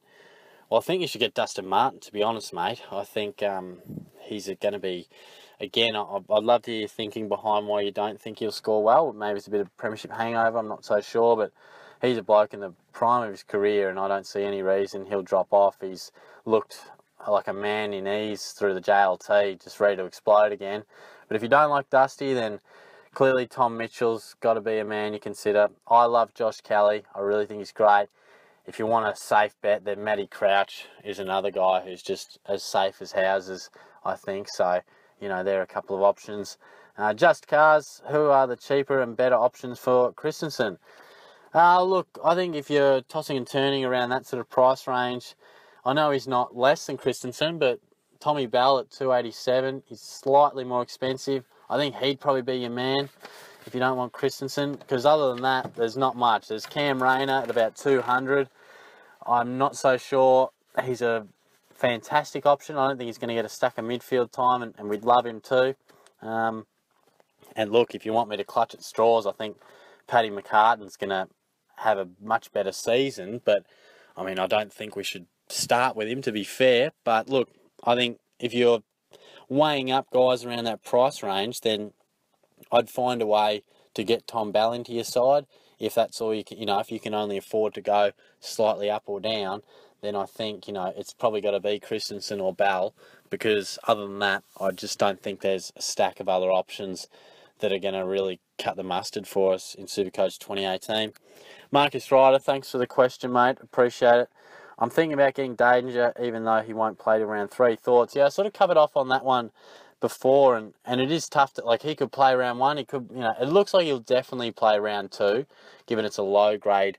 Well, I think you should get Dustin Martin, to be honest, mate. I think he's going to be, again, I'd love to hear your thinking behind why you don't think he'll score well. Maybe it's a bit of premiership hangover, I'm not so sure, but he's a bloke in the prime of his career, and I don't see any reason he'll drop off. He's looked like a man in ease through the JLT, just ready to explode again. But if you don't like Dusty, then clearly Tom Mitchell's got to be a man you consider. I love Josh Kelly. I really think he's great. If you want a safe bet, then Matty Crouch is another guy who's just as safe as houses, I think. So, there are a couple of options. Just Cars, who are the cheaper and better options for Christensen? Look, I think if you're tossing and turning around that sort of price range, I know he's not less than Christensen, but Tommy Bell at 287 is slightly more expensive. I think he'd probably be your man if you don't want Christensen, because other than that, there's not much. There's Cam Rayner at about 200. I'm not so sure he's a fantastic option. I don't think he's going to get a stack of midfield time, and we'd love him too. And look, if you want me to clutch at straws, I think Paddy McCartan's going to have a much better season, but I mean, I don't think we should start with him, to be fair. But look, I think if you're weighing up guys around that price range, then I'd find a way to get Tom Bell into your side. If that's all you can, if you can only afford to go slightly up or down, then I think, it's probably got to be Christensen or Bell, because other than that, I just don't think there's a stack of other options that are going to really cut the mustard for us in Supercoach 2018. Marcus Ryder, thanks for the question, mate. Appreciate it. I'm thinking about getting Danger, even though he won't play to round 3. Thoughts? Yeah, I sort of covered off on that one before, and it is tough to, like, he could play round 1, he could, it looks like he'll definitely play round 2, given it's a low grade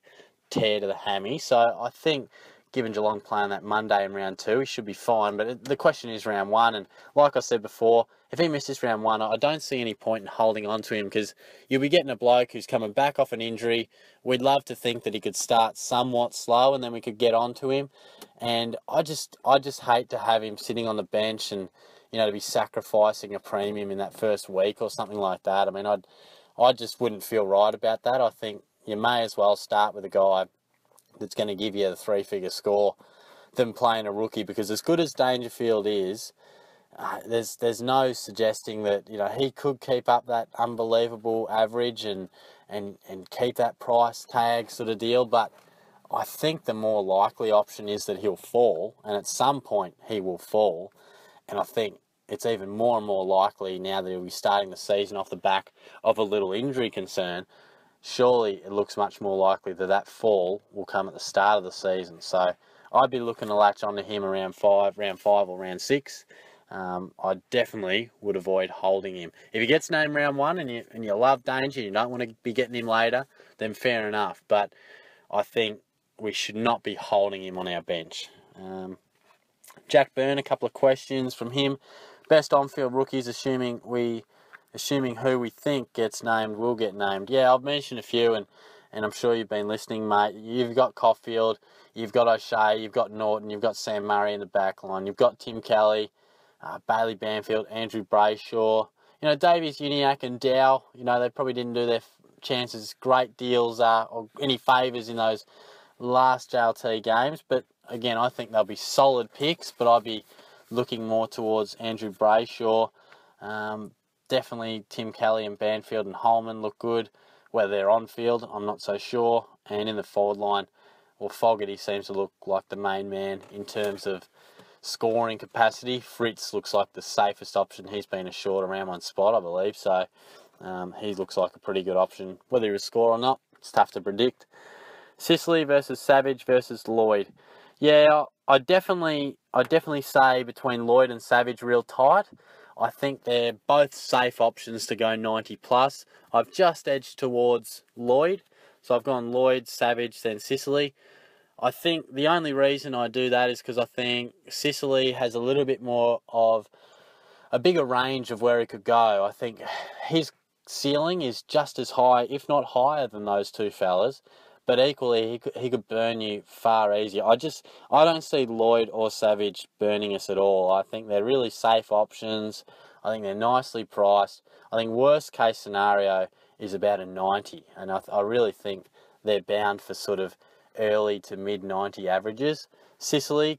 tear to the hammy. So I think, given Geelong playing that Monday in round 2, he should be fine. But the question is round 1, and like I said before, if he misses round 1, I don't see any point in holding on to him, because you'll be getting a bloke who's coming back off an injury. We'd love to think that he could start somewhat slow and then we could get onto him. And I just hate to have him sitting on the bench and, to be sacrificing a premium in that first week or something like that. I mean, I just wouldn't feel right about that. I think you may as well start with a guy that's going to give you the 3-figure score than playing a rookie, because as good as Dangerfield is, there's no suggesting that he could keep up that unbelievable average and keep that price tag sort of deal. But I think the more likely option is that he'll fall, and at some point he will fall. And I think it's even more and more likely now that he'll be starting the season off the back of a little injury concern. Surely it looks much more likely that fall will come at the start of the season. So I'd be looking to latch onto him around round 5 or round 6. I definitely would avoid holding him. If he gets named round 1 and you love Danger, you don't want to be getting him later, then fair enough. But I think we should not be holding him on our bench. Jack Byrne, a couple of questions from him. Best on-field rookies, assuming who we think gets named will get named. Yeah, I've mentioned a few, and I'm sure you've been listening, mate. You've got Caulfield, you've got O'Shea, you've got Norton, you've got Sam Murray in the back line, you've got Tim Kelly, Bailey Banfield, Andrew Brayshaw. Davies, Uniacke and Dow, they probably didn't do their chances great deals or any favours in those last JLT games. But again, I think they'll be solid picks, but I'd be looking more towards Andrew Brayshaw. Definitely Tim Kelly and Banfield and Holman look good. Whether they're on field, I'm not so sure. And in the forward line, well, Fogarty seems to look like the main man in terms of scoring capacity. Fritz looks like the safest option. He's been assured around 1 spot, I believe. So he looks like a pretty good option. Whether he'll score or not, it's tough to predict. Sicily versus Savage versus Lloyd. Yeah, I definitely say between Lloyd and Savage real tight. I think they're both safe options to go 90 plus. I've just edged towards Lloyd. So I've gone Lloyd, Savage, then Sicily. I think the only reason I do that is because I think Sicily has a little bit more of a bigger range of where he could go. I think his ceiling is just as high, if not higher, than those two fellas. But equally, he could burn you far easier. I don't see Lloyd or Savage burning us at all. I think they're really safe options. I think they're nicely priced. I think worst case scenario is about a 90. And I really think they're bound for sort of early to mid 90 averages. Sicily,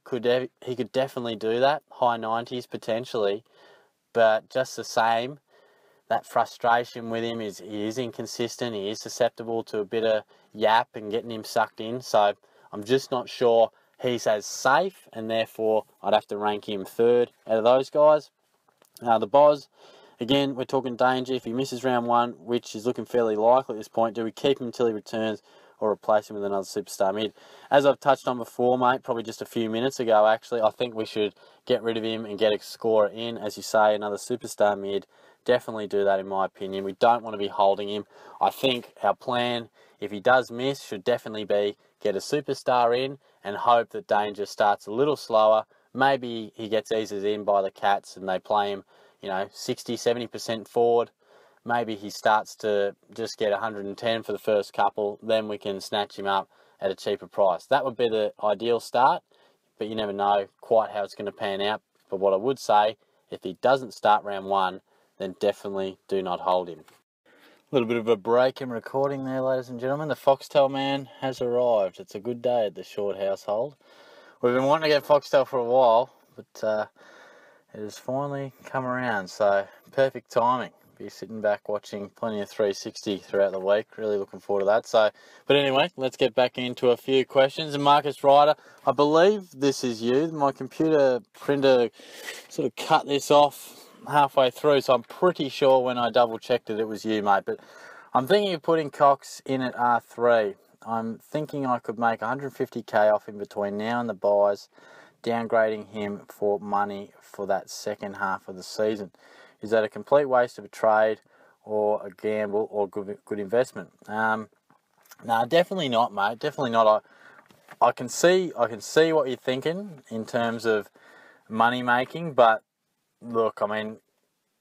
he could definitely do that. High 90s potentially. But just the same, that frustration with him is he is inconsistent. He is susceptible to a bit of yap and getting him sucked in. So I'm just not sure he's as safe, and therefore I'd have to rank him third out of those guys. The Boz, again, we're talking Danger. If he misses round 1, which is looking fairly likely at this point, do we keep him until he returns or replace him with another superstar mid? As I've touched on before, mate, probably just a few minutes ago actually, I think we should get rid of him and get a scorer in. As you say, another superstar mid. Definitely do that in my opinion. We don't want to be holding him. I think our plan, if he does miss, should definitely be get a superstar in and hope that Danger starts a little slower. Maybe he gets eased in by the Cats and they play him, 60, 70% forward. Maybe he starts to just get 110 for the first couple. Then we can snatch him up at a cheaper price. That would be the ideal start, but you never know quite how it's going to pan out. But what I would say, if he doesn't start round 1, then definitely do not hold him. A little bit of a break in recording there, ladies and gentlemen. The Foxtel man has arrived. It's a good day at the Short household. We've been wanting to get Foxtel for a while, but it has finally come around, so perfect timing. Be sitting back watching plenty of 360 throughout the week. Really looking forward to that. But anyway, let's get back into a few questions. And Marcus Ryder, I believe this is you. My computer printer sort of cut this off halfway through, so I'm pretty sure when I double checked it was you, mate. But I'm thinking of putting Cox in at R3. I'm thinking I could make 150k off him between now and the buys. downgrading him for money for that second half of the season? Is that a complete waste of a trade or a gamble or good investment? No, definitely not, mate. Definitely not. I can see what you're thinking in terms of money making, but look, I mean,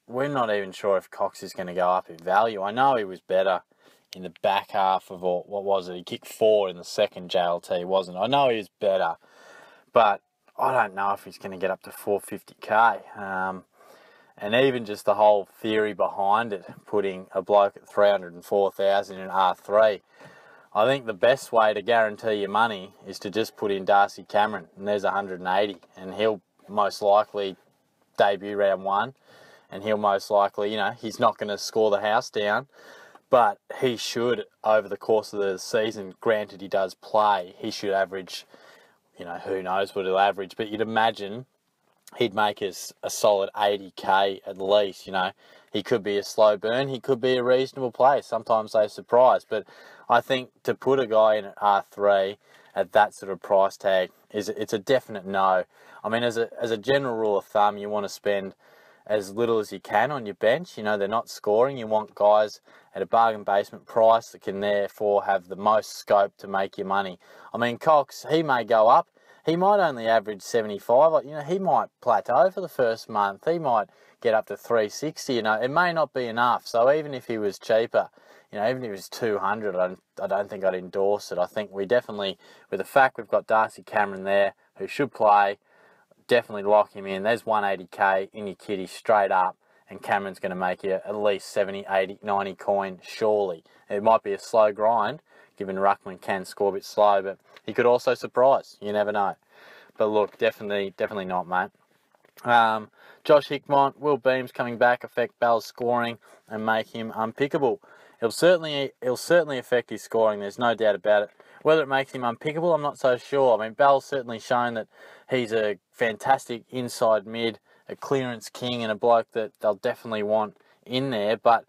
we're not even sure if Cox is going to go up in value. I know he was better in the back half of what was it? He kicked 4 in the second JLT, wasn't it? I know he was better, but I don't know if he's going to get up to 450k. And even just the whole theory behind it, putting a bloke at 304,000 in R3, I think the best way to guarantee your money is to just put in Darcy Cameron, and there's 180, and he'll most likely debut round 1, and he'll most likely, he's not going to score the house down, but he should, over the course of the season, granted he does play, he should average, who knows what he'll average, but you'd imagine he'd make us a solid 80k at least. He could be a slow burn, he could be a reasonable play. Sometimes they surprise, but I think to put a guy in at R3 at that sort of price tag it's a definite no. I mean, as a general rule of thumb, you want to spend as little as you can on your bench. They're not scoring. You want guys at a bargain basement price that can therefore have the most scope to make your money. I mean, Cox, he may go up. He might only average 75. He might plateau for the first month. He might get up to 360. It may not be enough. So even if he was cheaper, even if he was 200, I don't think I'd endorse it. I think we definitely, with the fact we've got Darcy Cameron there, who should play, definitely lock him in. There's 180k in your kitty straight up, and Cameron's going to make you at least 70, 80, 90 coin, surely. It might be a slow grind, given Ruckman can score a bit slow, but he could also surprise. You never know. But look, definitely not, mate. Josh Hickmont, will Beams coming back affect Bell's scoring and make him unpickable? It'll certainly affect his scoring, there's no doubt about it. Whether it makes him unpickable, I'm not so sure. I mean, Bell's certainly shown that he's a fantastic inside mid, a clearance king, and a bloke that they'll definitely want in there, but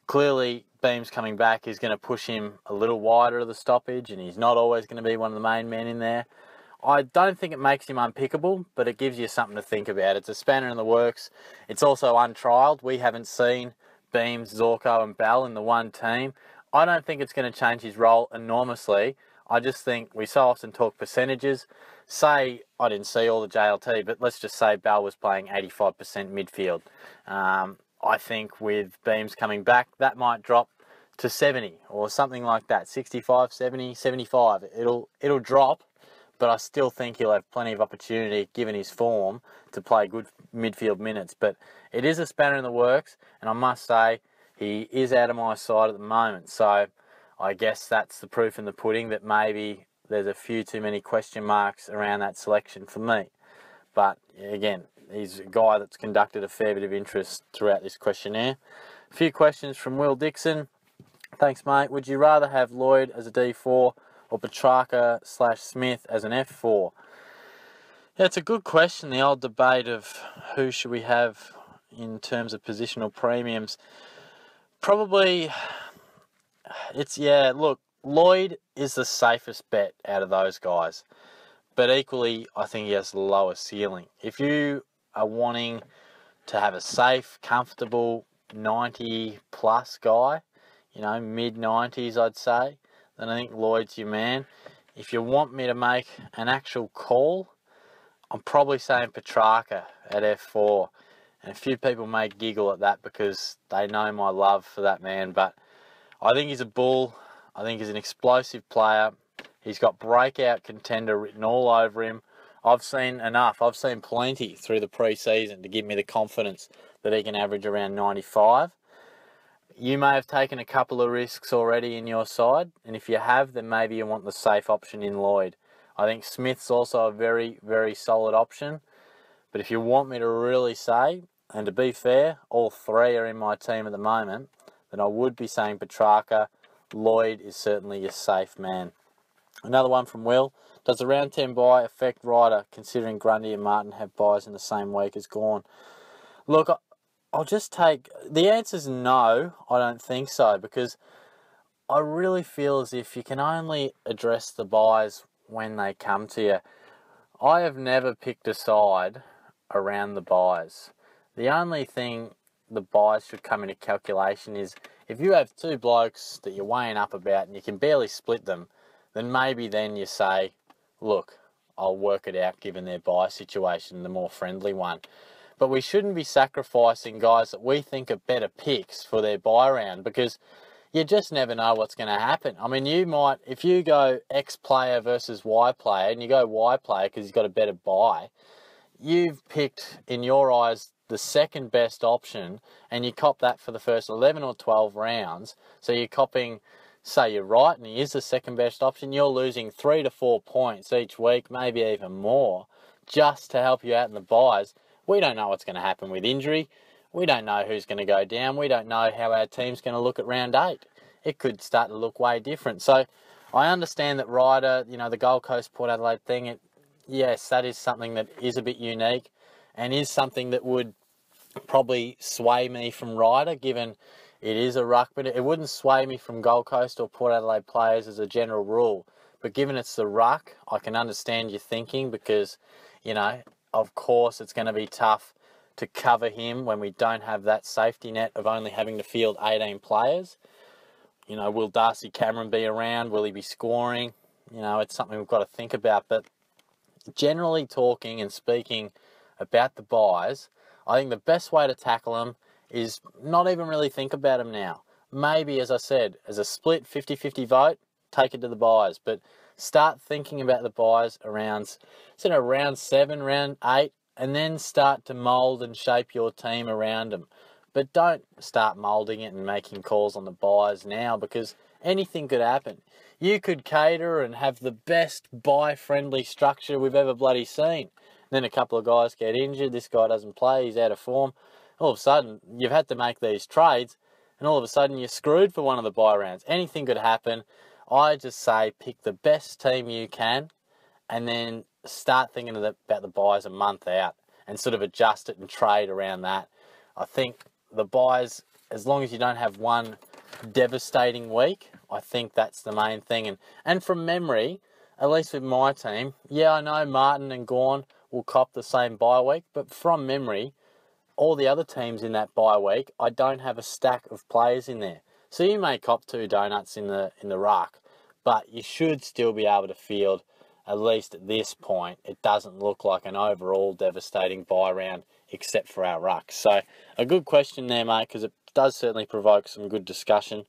clearly Beams coming back is going to push him a little wider of the stoppage, and he's not always going to be one of the main men in there. I don't think it makes him unpickable, but it gives you something to think about. It's a spanner in the works. It's also untrialled. We haven't seen Beams, Zorko and Bell in the one team. I don't think it's going to change his role enormously. I just think we so often talk percentages. Say, I didn't see all the JLT, but let's just say Bell was playing 85% midfield. I think with Beams coming back, that might drop to 70 or something like that. 65, 70, 75. It'll drop, but I still think he'll have plenty of opportunity, given his form, to play good midfield minutes. But it is a spanner in the works, and I must say, he is out of my side at the moment. So I guess that's the proof in the pudding that maybe there's a few too many question marks around that selection for me. But again, he's a guy that's conducted a fair bit of interest throughout this questionnaire. A few questions from Will Dixon. Thanks, mate. Would you rather have Lloyd as a D4 or Petrarca/Smith as an F4? Yeah, it's a good question, the old debate of who should we have in terms of positional premiums. Probably, look, Lloyd is the safest bet out of those guys. But equally, I think he has the lowest ceiling. If you are wanting to have a safe, comfortable 90-plus guy, mid-90s, I'd say, then I think Lloyd's your man. If you want me to make an actual call, I'm probably saying Petrarca at F4. And a few people may giggle at that because they know my love for that man. But I think he's a bull. I think he's an explosive player. He's got breakout contender written all over him. I've seen enough. I've seen plenty through the pre-season to give me the confidence that he can average around 95. You may have taken a couple of risks already in your side, and if you have, then maybe you want the safe option in Lloyd. I think Smith's also a very, very solid option. But if you want me to really say, and to be fair, all three are in my team at the moment, then I would be saying Petrarca. Lloyd is certainly a safe man. Another one from Will. Does the round 10 bye affect Ryder, considering Grundy and Martin have buys in the same week as Gawn? Look, I'll just take... The answer's no, I don't think so, because I really feel as if you can only address the buys when they come to you. I have never picked a side around the buys. The only thing the buys should come into calculation is if you have two blokes that you're weighing up about and you can barely split them, then maybe then you say, look, I'll work it out given their buy situation, the more friendly one. But we shouldn't be sacrificing guys that we think are better picks for their buy round, because you just never know what's going to happen. I mean, you might, if you go X player versus Y player, and you go Y player because he's got a better buy, you've picked, in your eyes, the second best option, and you cop that for the first 11 or 12 rounds. So you're copping, say you're right, and he is the second best option, you're losing 3 to 4 points each week, maybe even more, just to help you out in the buys. We don't know what's going to happen with injury. We don't know who's going to go down. We don't know how our team's going to look at round 8. It could start to look way different. So I understand that Ryder, the Gold Coast Port Adelaide thing, yes, that is something that is a bit unique and is something that would probably sway me from Ryder, given it is a ruck, but it wouldn't sway me from Gold Coast or Port Adelaide players as a general rule. But given it's the ruck, I can understand your thinking because, of course it's going to be tough to cover him when we don't have that safety net of only having to field 18 players. Will Darcy Cameron be around? Will he be scoring? It's something we've got to think about. But generally talking and speaking about the buys, I think the best way to tackle them is not even really think about them now. Maybe, as I said, as a split 50-50 vote, take it to the buys. But start thinking about the buys around, round 7, round 8, and then start to mould and shape your team around them. But don't start moulding it and making calls on the buys now, because anything could happen. You could cater and have the best buy-friendly structure we've ever bloody seen. Then a couple of guys get injured, this guy doesn't play, he's out of form. All of a sudden, you've had to make these trades, and all of a sudden you're screwed for one of the buy rounds. Anything could happen. I just say pick the best team you can, and then start thinking about the buys a month out and sort of adjust it and trade around that. I think the buys, as long as you don't have one devastating week, I think that's the main thing. And from memory, at least with my team, yeah, I know Martin and Gawn will cop the same bye week, but from memory, all the other teams in that bye week, I don't have a stack of players in there. So you may cop 2 donuts in the ruck, but you should still be able to field, at least at this point, it doesn't look like an overall devastating bye round except for our ruck. So a good question there, mate, because it does certainly provoke some good discussion.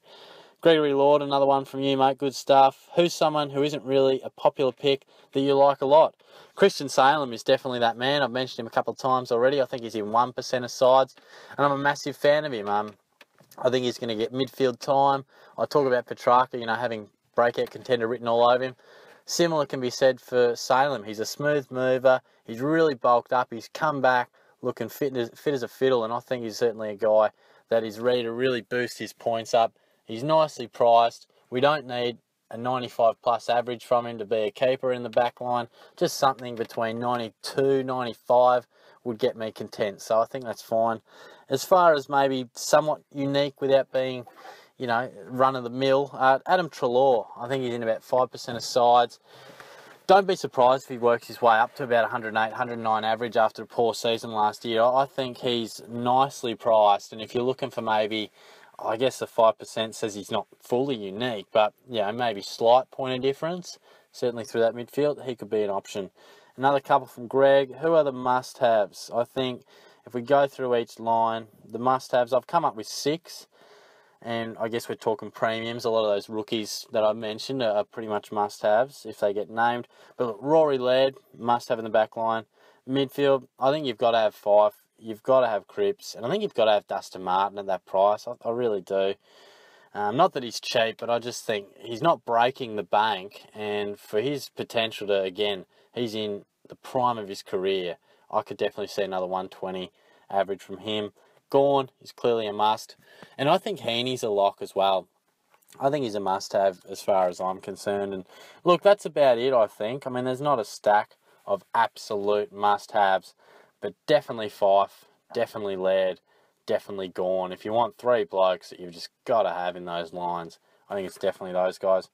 Gregory Lord, another one from you, mate. Good stuff. Who's someone who isn't really a popular pick that you like a lot? Christian Salem is definitely that man. I've mentioned him a couple of times already. I think he's in 1% of sides, and I'm a massive fan of him. I think he's going to get midfield time. I talk about Petrarca, having breakout contender written all over him. Similar can be said for Salem. He's a smooth mover. He's really bulked up. He's come back looking fit as a fiddle, and I think he's certainly a guy that is ready to really boost his points up. He's nicely priced. We don't need a 95-plus average from him to be a keeper in the back line. Just something between 92, 95 would get me content. So I think that's fine. As far as maybe somewhat unique without being, run-of-the-mill, Adam Treloar. I think he's in about 5% of sides. Don't be surprised if he works his way up to about 108, 109 average after a poor season last year. I think he's nicely priced, and if you're looking for maybe, I guess the 5% says he's not fully unique, but maybe slight point of difference, certainly through that midfield, he could be an option. Another couple from Greg. Who are the must-haves? I think if we go through each line, the must-haves, I've come up with 6. And I guess we're talking premiums. A lot of those rookies that I mentioned are pretty much must-haves if they get named. But look, Rory Laird, must-have in the back line. Midfield, I think you've got to have Fife. You've got to have Cripps. And I think you've got to have Dustin Martin at that price. I really do. Not that he's cheap, but I just think he's not breaking the bank. And for his potential to, again, he's in the prime of his career. I could definitely see another 120 average from him. Gawn is clearly a must. And I think Heaney's a lock as well. I think he's a must-have as far as I'm concerned. And look, that's about it, I think. I mean, there's not a stack of absolute must-haves, but definitely Fife, definitely Laird, definitely Gawn. If you want 3 blokes that you've just got to have in those lines, I think it's definitely those guys.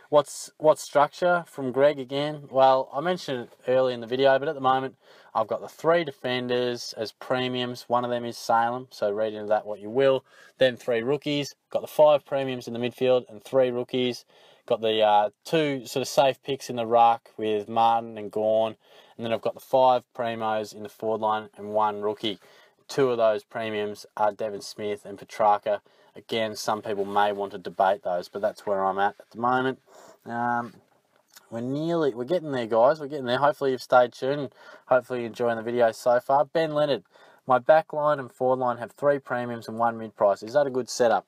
What structure from Greg again? Well, I mentioned it early in the video, but at the moment I've got the 3 defenders as premiums. One of them is Salem, so read into that what you will. Then 3 rookies. Got the 5 premiums in the midfield and 3 rookies. Got the 2 sort of safe picks in the ruck with Martin and Gawn. And then I've got the 5 primos in the forward line and 1 rookie. 2 of those premiums are Devon Smith and Petrarca. Again, some people may want to debate those, but that's where I'm at the moment. We're getting there, guys. We're getting there. Hopefully you've stayed tuned. Hopefully you're enjoying the video so far. Ben Leonard, my back line and forward line have 3 premiums and 1 mid-price. Is that a good setup?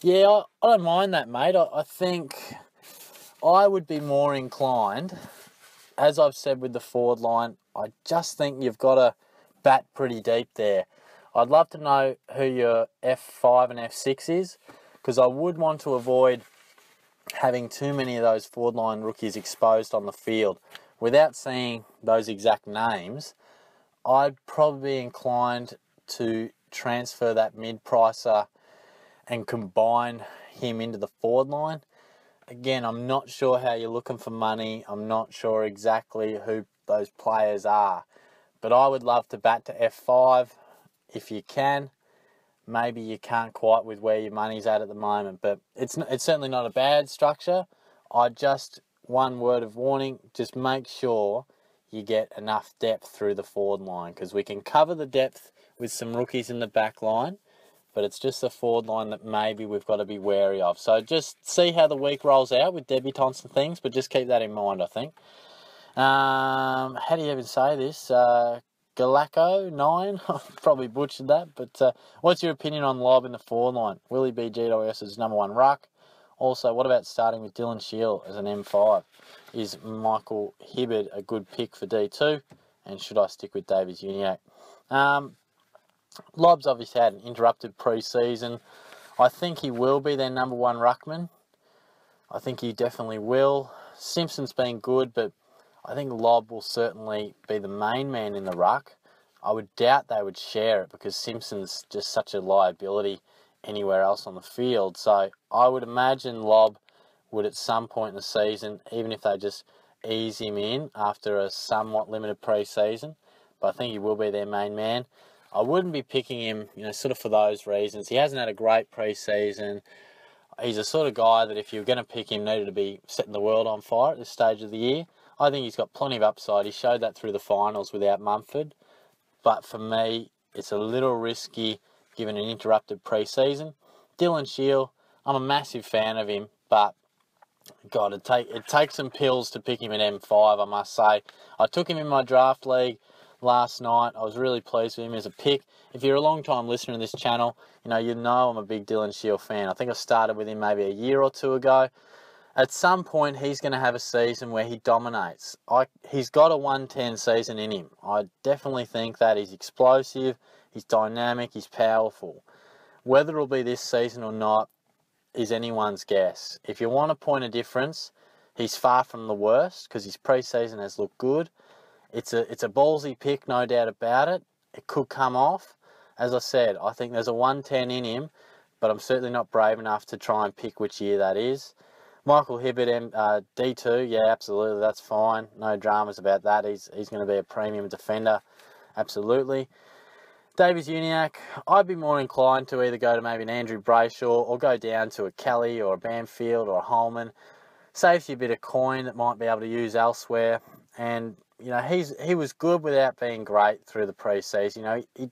Yeah, I don't mind that, mate. I think I would be more inclined, as I've said with the forward line, I just think you've got to bat pretty deep there. I'd love to know who your F5 and F6 is, because I would want to avoid having too many of those forward line rookies exposed on the field. Without seeing those exact names, I'd probably be inclined to transfer that mid-pricer and combine him into the forward line. Again, I'm not sure how you're looking for money. I'm not sure exactly who those players are. But I would love to bat to F5 if you can. Maybe you can't quite with where your money's at the moment. But it's certainly not a bad structure. One word of warning, just make sure you get enough depth through the forward line. Because we can cover the depth with some rookies in the back line. But it's just the forward line that maybe we've got to be wary of. So just see how the week rolls out with debutantes and things, but just keep that in mind, I think. How do you even say this? Galacco 9? I've probably butchered that, but what's your opinion on Lob in the forward line? Will he be GWS as number 1 ruck? Also, what about starting with Dylan Shield as an M5? Is Michael Hibbard a good pick for D2? And should I stick with Davies Uniacke? Lob's obviously had an interrupted pre-season. I think he will be their number 1 ruckman. I think he definitely will. Simpson's been good, but I think Lob will certainly be the main man in the ruck. I would doubt they would share it because Simpson's just such a liability anywhere else on the field. So I would imagine Lob would at some point in the season, even if they just ease him in after a somewhat limited pre-season, but I think he will be their main man. I wouldn't be picking him, sort of for those reasons. He hasn't had a great pre-season. He's a sort of guy that if you're going to pick him, needed to be setting the world on fire at this stage of the year. I think he's got plenty of upside. He showed that through the finals without Mumford. But for me, it's a little risky given an interrupted pre-season. Dylan Shield, I'm a massive fan of him, but God, it takes some pills to pick him at M5, I must say. I took him in my draft league last night. I was really pleased with him as a pick. If you're a long-time listener to this channel, you know I'm a big Dylan Shield fan. I think I started with him maybe a year or 2 ago. At some point, he's going to have a season where he dominates. He's got a 110 season in him. I definitely think that he's explosive, he's dynamic, he's powerful. Whether it'll be this season or not is anyone's guess. If you want to point a difference, he's far from the worst because his pre-season has looked good. It's a ballsy pick, no doubt about it. It could come off. As I said, I think there's a 110 in him, but I'm certainly not brave enough to try and pick which year that is. Michael Hibbard, D2, yeah, absolutely, that's fine. No dramas about that. He's going to be a premium defender, absolutely. Davies Uniacke, I'd be more inclined to either go to maybe an Andrew Brayshaw or go down to a Kelly or a Banfield or a Holman. Saves you a bit of coin that might be able to use elsewhere. And, he was good without being great through the pre-season. He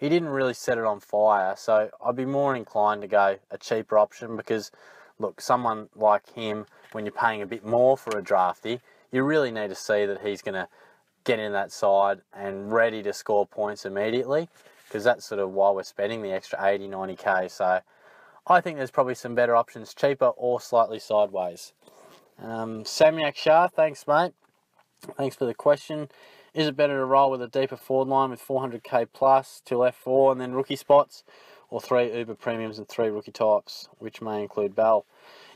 didn't really set it on fire. So I'd be more inclined to go a cheaper option because, look, someone like him, when you're paying a bit more for a drafty, you really need to see that he's going to get in that side and ready to score points immediately, because that's sort of why we're spending the extra 80, 90k. So I think there's probably some better options, cheaper or slightly sideways. Samyak Shah, thanks, mate. Thanks for the question. Is it better to roll with a deeper forward line with 400k plus till F4 and then rookie spots, or 3 Uber premiums and 3 rookie types, which may include Bell?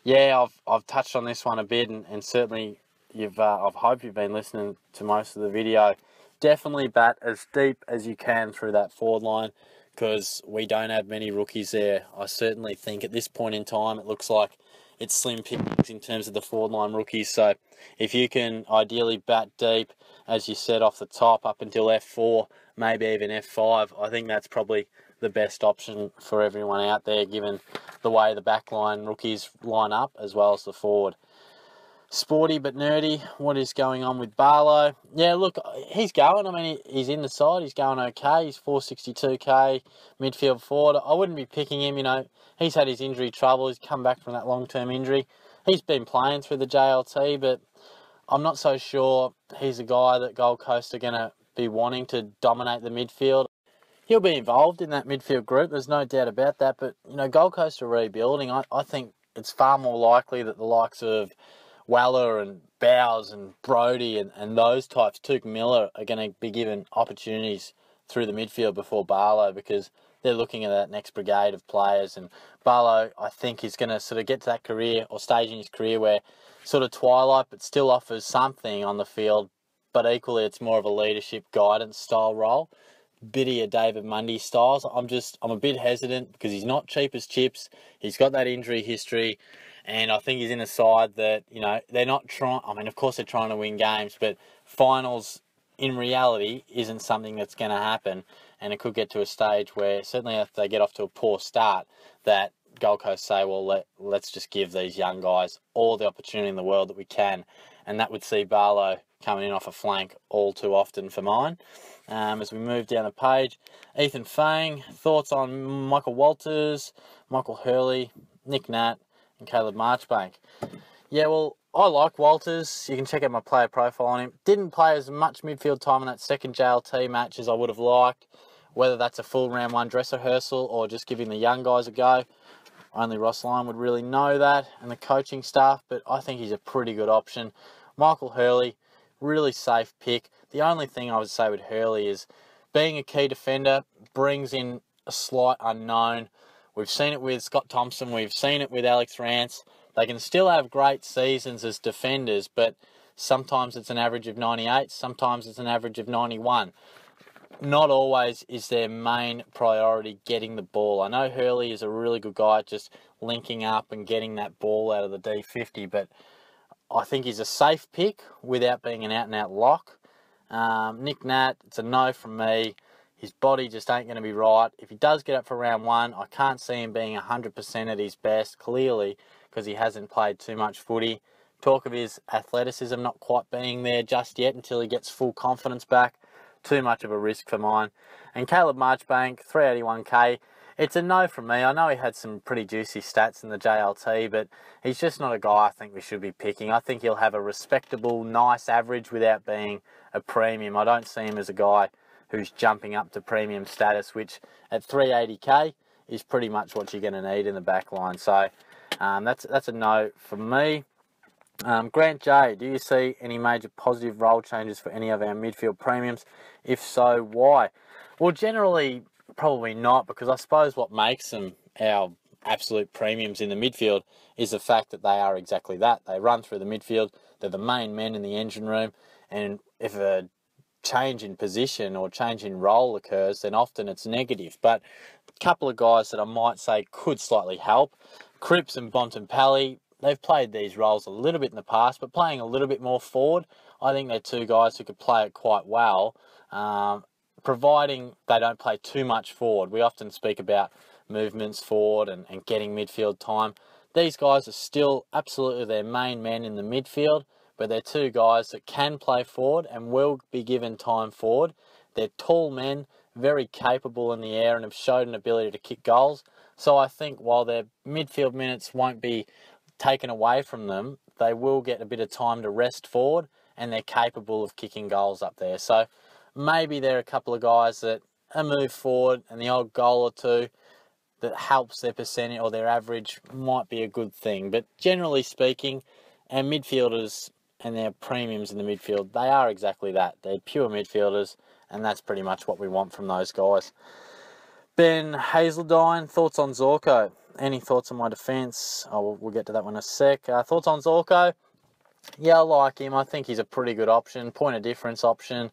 Yeah, I've touched on this one a bit, and certainly I hope you've been listening to most of the video. Definitely bat as deep as you can through that forward line because we don't have many rookies there. I certainly think at this point in time it looks like it's slim pickings in terms of the forward line rookies. So if you can ideally bat deep, as you said, off the top up until F4, maybe even F5, I think that's probably the best option for everyone out there, given the way the backline rookies line up as well as the forward. Sporty but nerdy, what is going on with Barlow? Yeah, look, he's going. I mean, he's in the side. He's going okay. He's 462k midfield forward. I wouldn't be picking him, you know. He's had his injury trouble. He's come back from that long-term injury. He's been playing through the JLT, but I'm not so sure he's a guy that Gold Coast are going to be wanting to dominate the midfield. He'll be involved in that midfield group. There's no doubt about that. But, you know, Gold Coast are rebuilding. I think it's far more likely that the likes of Weller and Bowes and Brodie and those types, Tuke Miller, are going to be given opportunities through the midfield before Barlow, because they're looking at that next brigade of players. And Barlow, I think, is going to sort of get to that career or stage in his career where sort of twilight, but still offers something on the field, but equally it's more of a leadership guidance style role. Bit of David Mundy styles. I'm a bit hesitant because he's not cheap as chips. He's got that injury history, and I think he's in a side that, you know, they're not trying. I mean, of course they're trying to win games, but finals in reality isn't something that's going to happen, and it could get to a stage where, certainly if they get off to a poor start, that Gold Coast say, well, let's just give these young guys all the opportunity in the world that we can, and that would see Barlow coming in off a flank all too often for mine. As we move down the page, Ethan Fang, thoughts on Michael Walters, Michael Hurley, Nick Nat, and Caleb Marchbank. Yeah, well, I like Walters. You can check out my player profile on him. Didn't play as much midfield time in that second JLT match as I would have liked, whether that's a full round one dress rehearsal or just giving the young guys a go. Only Ross Lyon would really know that, and the coaching staff, but I think he's a pretty good option. Michael Hurley, really safe pick. The only thing I would say with Hurley is being a key defender brings in a slight unknown. We've seen it with Scott Thompson. We've seen it with Alex Rance. They can still have great seasons as defenders, but sometimes it's an average of 98. Sometimes it's an average of 91. Not always is their main priority getting the ball. I know Hurley is a really good guy at just linking up and getting that ball out of the D50, but I think he's a safe pick without being an out-and-out lock. Nick Nat, it's a no from me. His body just ain't going to be right. If he does get up for round one, I can't see him being 100% at his best, clearly, because he hasn't played too much footy. Talk of his athleticism not quite being there just yet until he gets full confidence back. Too much of a risk for mine. And Caleb Marchbank, 381k. It's a no from me. I know he had some pretty juicy stats in the JLT, but he's just not a guy I think we should be picking. I think he'll have a respectable, nice average without being a premium. I don't see him as a guy who's jumping up to premium status, which at 380k is pretty much what you're going to need in the back line. So that's a no for me. Grant J, do you see any major positive role changes for any of our midfield premiums? If so, why? Well, generally, probably not, because I suppose what makes them our absolute premiums in the midfield is the fact that they are exactly that. They run through the midfield, they're the main men in the engine room, and if a change in position or change in role occurs, then often it's negative. But a couple of guys that I might say could slightly help, Cripps and Bontempelli, they've played these roles a little bit in the past, but playing a little bit more forward, I think they're two guys who could play it quite well, providing they don't play too much forward. We often speak about movements forward and getting midfield time. These guys are still absolutely their main men in the midfield, but they're two guys that can play forward and will be given time forward. They're tall men, very capable in the air, and have shown an ability to kick goals. So I think while their midfield minutes won't be taken away from them, they will get a bit of time to rest forward, and they're capable of kicking goals up there. So maybe there are a couple of guys that a move forward and the odd goal or two that helps their percentage or their average might be a good thing. But generally speaking, our midfielders and their premiums in the midfield, they are exactly that. They're pure midfielders, and that's pretty much what we want from those guys. Ben Hazeldine, thoughts on Zorko? Any thoughts on my defence? Oh, we'll get to that one in a sec. Thoughts on Zorko? Yeah, I like him. I think he's a pretty good option, point of difference option.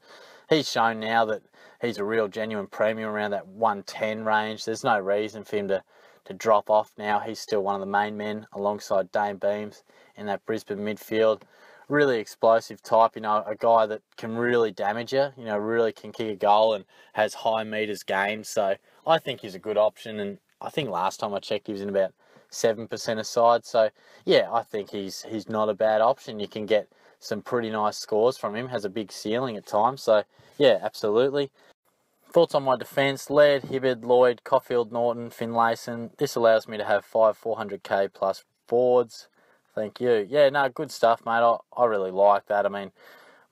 He's shown now that he's a real genuine premium around that 110 range. There's no reason for him to to drop off now. He's still one of the main men alongside Dane Beams in that Brisbane midfield. Really explosive type, you know, a guy that can really damage you, you know, really can kick a goal and has high metres gained. So I think he's a good option, and I think last time I checked he was in about 7% aside. So yeah, I think he's not a bad option. You can get some pretty nice scores from him, has a big ceiling at times. So yeah, absolutely. Thoughts on my defence: Laird, Hibberd, Lloyd, Caulfield, Norton, Finlayson. This allows me to have 400k plus boards. Thank you. Yeah, no, good stuff, mate. I really like that. I mean,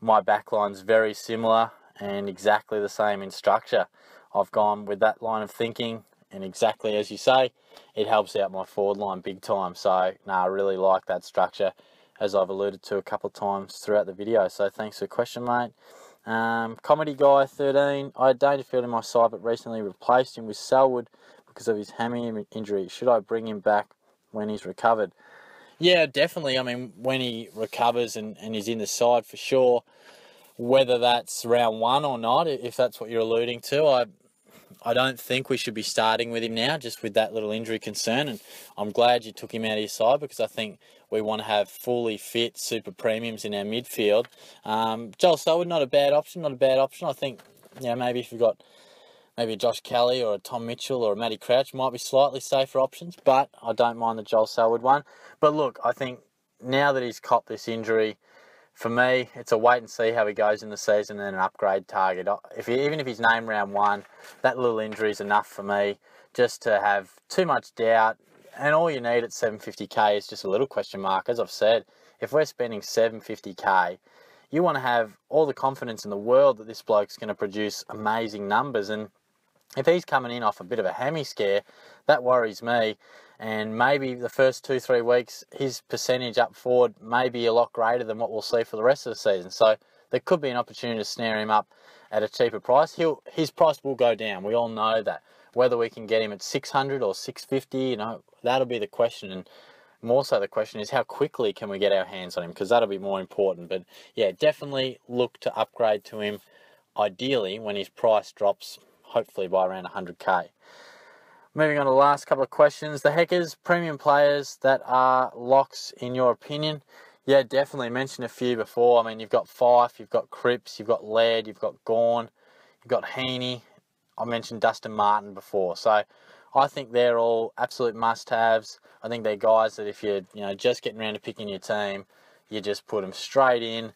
my backline's very similar and exactly the same in structure. I've gone with that line of thinking, and exactly as you say, it helps out my forward line big time. So, no, I really like that structure, as I've alluded to a couple of times throughout the video. So, thanks for the question, mate. Comedy Guy 13. I had Dangerfield in my side, but recently replaced him with Selwood because of his hammy injury. Should I bring him back when he's recovered? Yeah, definitely. I mean, when he recovers and he's in the side for sure, whether that's round one or not, if that's what you're alluding to, I don't think we should be starting with him now, just with that little injury concern. And I'm glad you took him out of your side, because I think we want to have fully fit super premiums in our midfield. Joel Selwood, not a bad option. I think, you know, maybe if you've got maybe a Josh Kelly or a Tom Mitchell or a Matty Crouch, might be slightly safer options, but I don't mind the Joel Selwood one. But look, I think now that he's copped this injury, for me, it's a wait and see how he goes in the season and an upgrade target. Even if he's named round one, that little injury is enough for me just to have too much doubt. And all you need at 750k is just a little question mark. As I've said, if we're spending 750k, you want to have all the confidence in the world that this bloke's going to produce amazing numbers. And if he's coming in off a bit of a hammy scare, that worries me. And maybe the first 2-3 weeks, his percentage up forward may be a lot greater than what we'll see for the rest of the season. So there could be an opportunity to snare him up at a cheaper price. His price will go down. We all know that. Whether we can get him at 600 or 650, you know, that'll be the question. And more so the question is, how quickly can we get our hands on him? Because that'll be more important. But yeah, definitely look to upgrade to him, ideally when his price drops, hopefully by around 100k. Moving on to the last couple of questions. The Heckers, premium players that are locks in your opinion? Yeah, definitely. Mentioned a few before. I mean, you've got Fife, you've got Cripps, you've got Laird, you've got Gawn, you've got Heaney. I mentioned Dustin Martin before. So I think they're all absolute must-haves. I think they're guys that if you're just getting around to picking your team, you just put them straight in.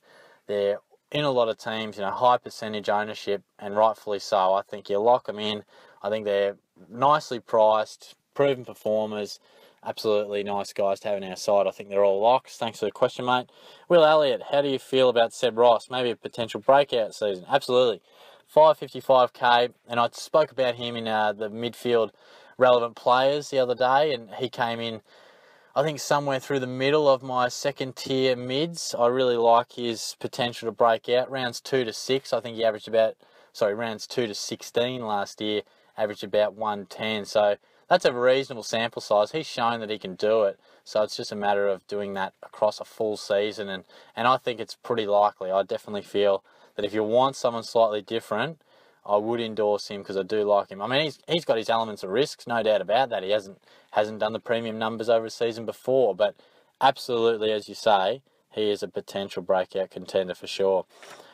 They're in a lot of teams, high percentage ownership, and rightfully so. I think you lock them in. I think they're nicely priced, proven performers, absolutely nice guys to have on our side. I think they're all locks. Thanks for the question, mate. Will Elliott, how do you feel about Seb Ross? Maybe a potential breakout season. Absolutely. 555k, and I spoke about him in the midfield relevant players the other day, and he came in, I think, somewhere through the middle of my second tier mids. I really like his potential to break out. Rounds 2 to 6, I think he averaged rounds 2 to 16 last year, averaged about 110. So that's a reasonable sample size. He's shown that he can do it. So it's just a matter of doing that across a full season. And I think it's pretty likely. I definitely feel that if you want someone slightly different, I would endorse him, because I do like him. I mean, he's got his elements of risks, no doubt about that. He hasn't done the premium numbers over a season before, but absolutely, as you say, he is a potential breakout contender for sure.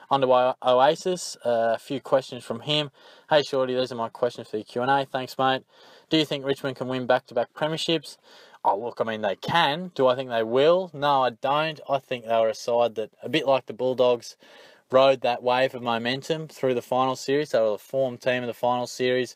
On to Oasis, a few questions from him. Hey Shorty, these are my questions for the Q&A. Thanks, mate. Do you think Richmond can win back-to-back premierships? Oh, look, I mean, they can. Do I think they will? No, I don't. I think they were a side that, a bit like the Bulldogs, rode that wave of momentum through the final series. They were the form team of the final series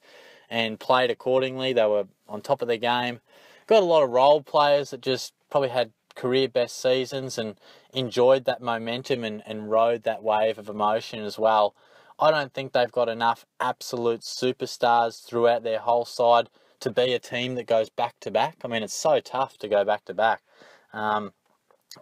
and played accordingly. They were on top of their game. Got a lot of role players that just probably had career best seasons and enjoyed that momentum and rode that wave of emotion as well. I don't think they've got enough absolute superstars throughout their whole side to be a team that goes back-to-back. I mean, it's so tough to go back-to-back.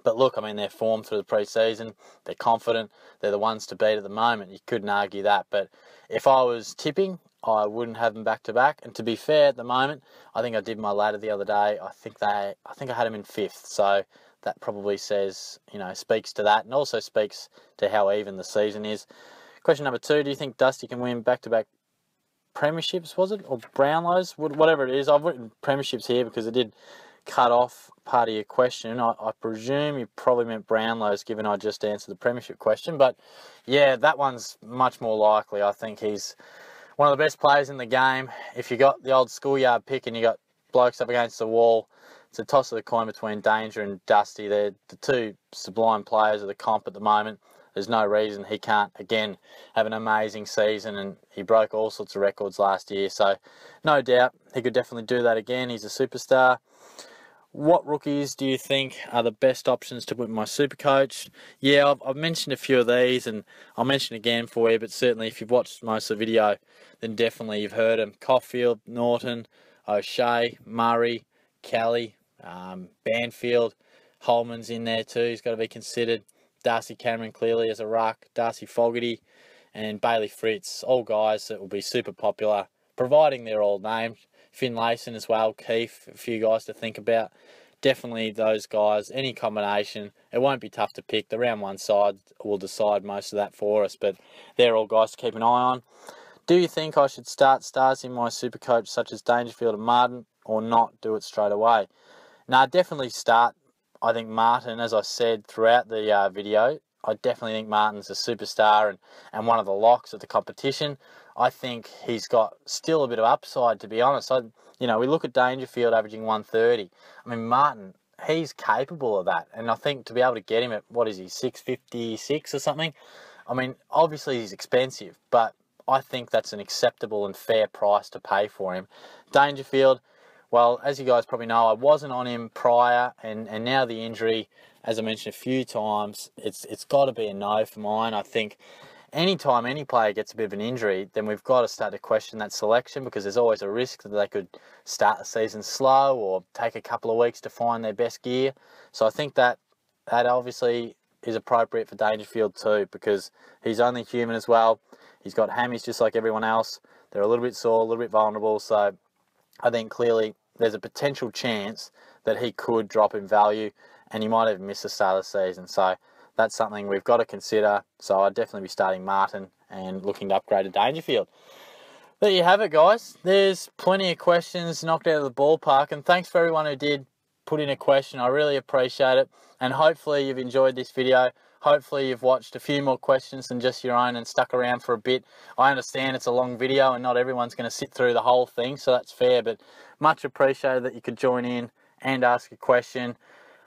But look, I mean, they're formed through the pre-season. They're confident. They're the ones to beat at the moment. You couldn't argue that. But if I was tipping, I wouldn't have them back-to-back. And to be fair, at the moment, I think I did my ladder the other day. I think I had them in 5th. So that probably says, speaks to that, and also speaks to how even the season is. Question number 2, do you think Dusty can win back-to-back premierships, was it? Or Brownlows? Whatever it is. I've written premierships here because it did cut off part of your question. I presume you probably meant Brownlows, given I just answered the premiership question. But yeah, that one's much more likely. I think he's one of the best players in the game. If you got the old schoolyard pick and you got blokes up against the wall, it's a toss of the coin between Danger and Dusty. They're the two sublime players of the comp at the moment. There's no reason he can't, again, have an amazing season, and he broke all sorts of records last year. So no doubt he could definitely do that again. He's a superstar. What rookies do you think are the best options to put in my Supercoach? Yeah, I've mentioned a few of these, and I'll mention again for you, but certainly if you've watched most of the video, then definitely you've heard them. Caulfield, Norton, O'Shea, Murray, Kelly, Banfield, Holman's in there too. He's got to be considered. Darcy Cameron clearly as a ruck, Darcy Fogarty, and Bailey Fritz. All guys that will be super popular, providing they're all named. Finlayson as well, Keith, a few guys to think about. Definitely those guys, any combination. It won't be tough to pick. The round one side will decide most of that for us, but they're all guys to keep an eye on. Do you think I should start stars in my Supercoach such as Dangerfield and Martin, or not do it straight away? Now, definitely start. I think Martin, as I said throughout the video, I definitely think Martin's a superstar and one of the locks of the competition. I think he's got still a bit of upside, to be honest. We look at Dangerfield averaging 130. I mean, Martin, he's capable of that. And I think to be able to get him at, what is he, 656 or something? I mean, obviously he's expensive, but I think that's an acceptable and fair price to pay for him. Dangerfield, well, as you guys probably know, I wasn't on him prior, and now the injury, as I mentioned a few times, it's got to be a no for mine. I think anytime any player gets a bit of an injury, then we've got to start to question that selection, because there's always a risk that they could start the season slow or take a couple of weeks to find their best gear. So I think that obviously is appropriate for Dangerfield too, because he's only human as well. He's got hammies just like everyone else. They're a little bit sore, a little bit vulnerable, so I think clearly there's a potential chance that he could drop in value and he might even miss the start of the season. So that's something we've got to consider. So I'd definitely be starting Martin and looking to upgrade to Dangerfield. There you have it, guys. There's plenty of questions knocked out of the ballpark, and thanks for everyone who did put in a question. I really appreciate it, and hopefully you've enjoyed this video. Hopefully you've watched a few more questions than just your own and stuck around for a bit. I understand it's a long video and not everyone's going to sit through the whole thing, so that's fair, but much appreciated that you could join in and ask a question.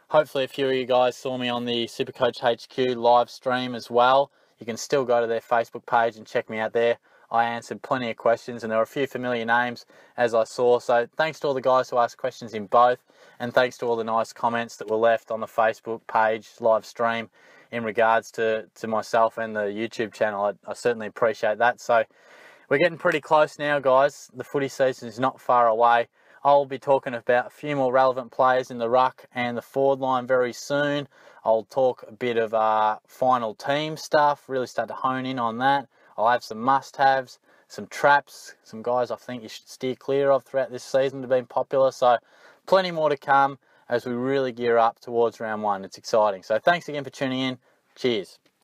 Hopefully a few of you guys saw me on the Supercoach HQ live stream as well. You can still go to their Facebook page and check me out there. I answered plenty of questions, and there were a few familiar names as I saw. So thanks to all the guys who asked questions in both, and thanks to all the nice comments that were left on the Facebook page live stream in regards to myself and the YouTube channel. I certainly appreciate that. So we're getting pretty close now, guys. The footy season is not far away. I'll be talking about a few more relevant players in the ruck and the forward line very soon. I'll talk a bit of final team stuff, really start to hone in on that. I'll have some must-haves, some traps, some guys I think you should steer clear of throughout this season that have been popular. So plenty more to come as we really gear up towards round one. It's exciting. So thanks again for tuning in. Cheers.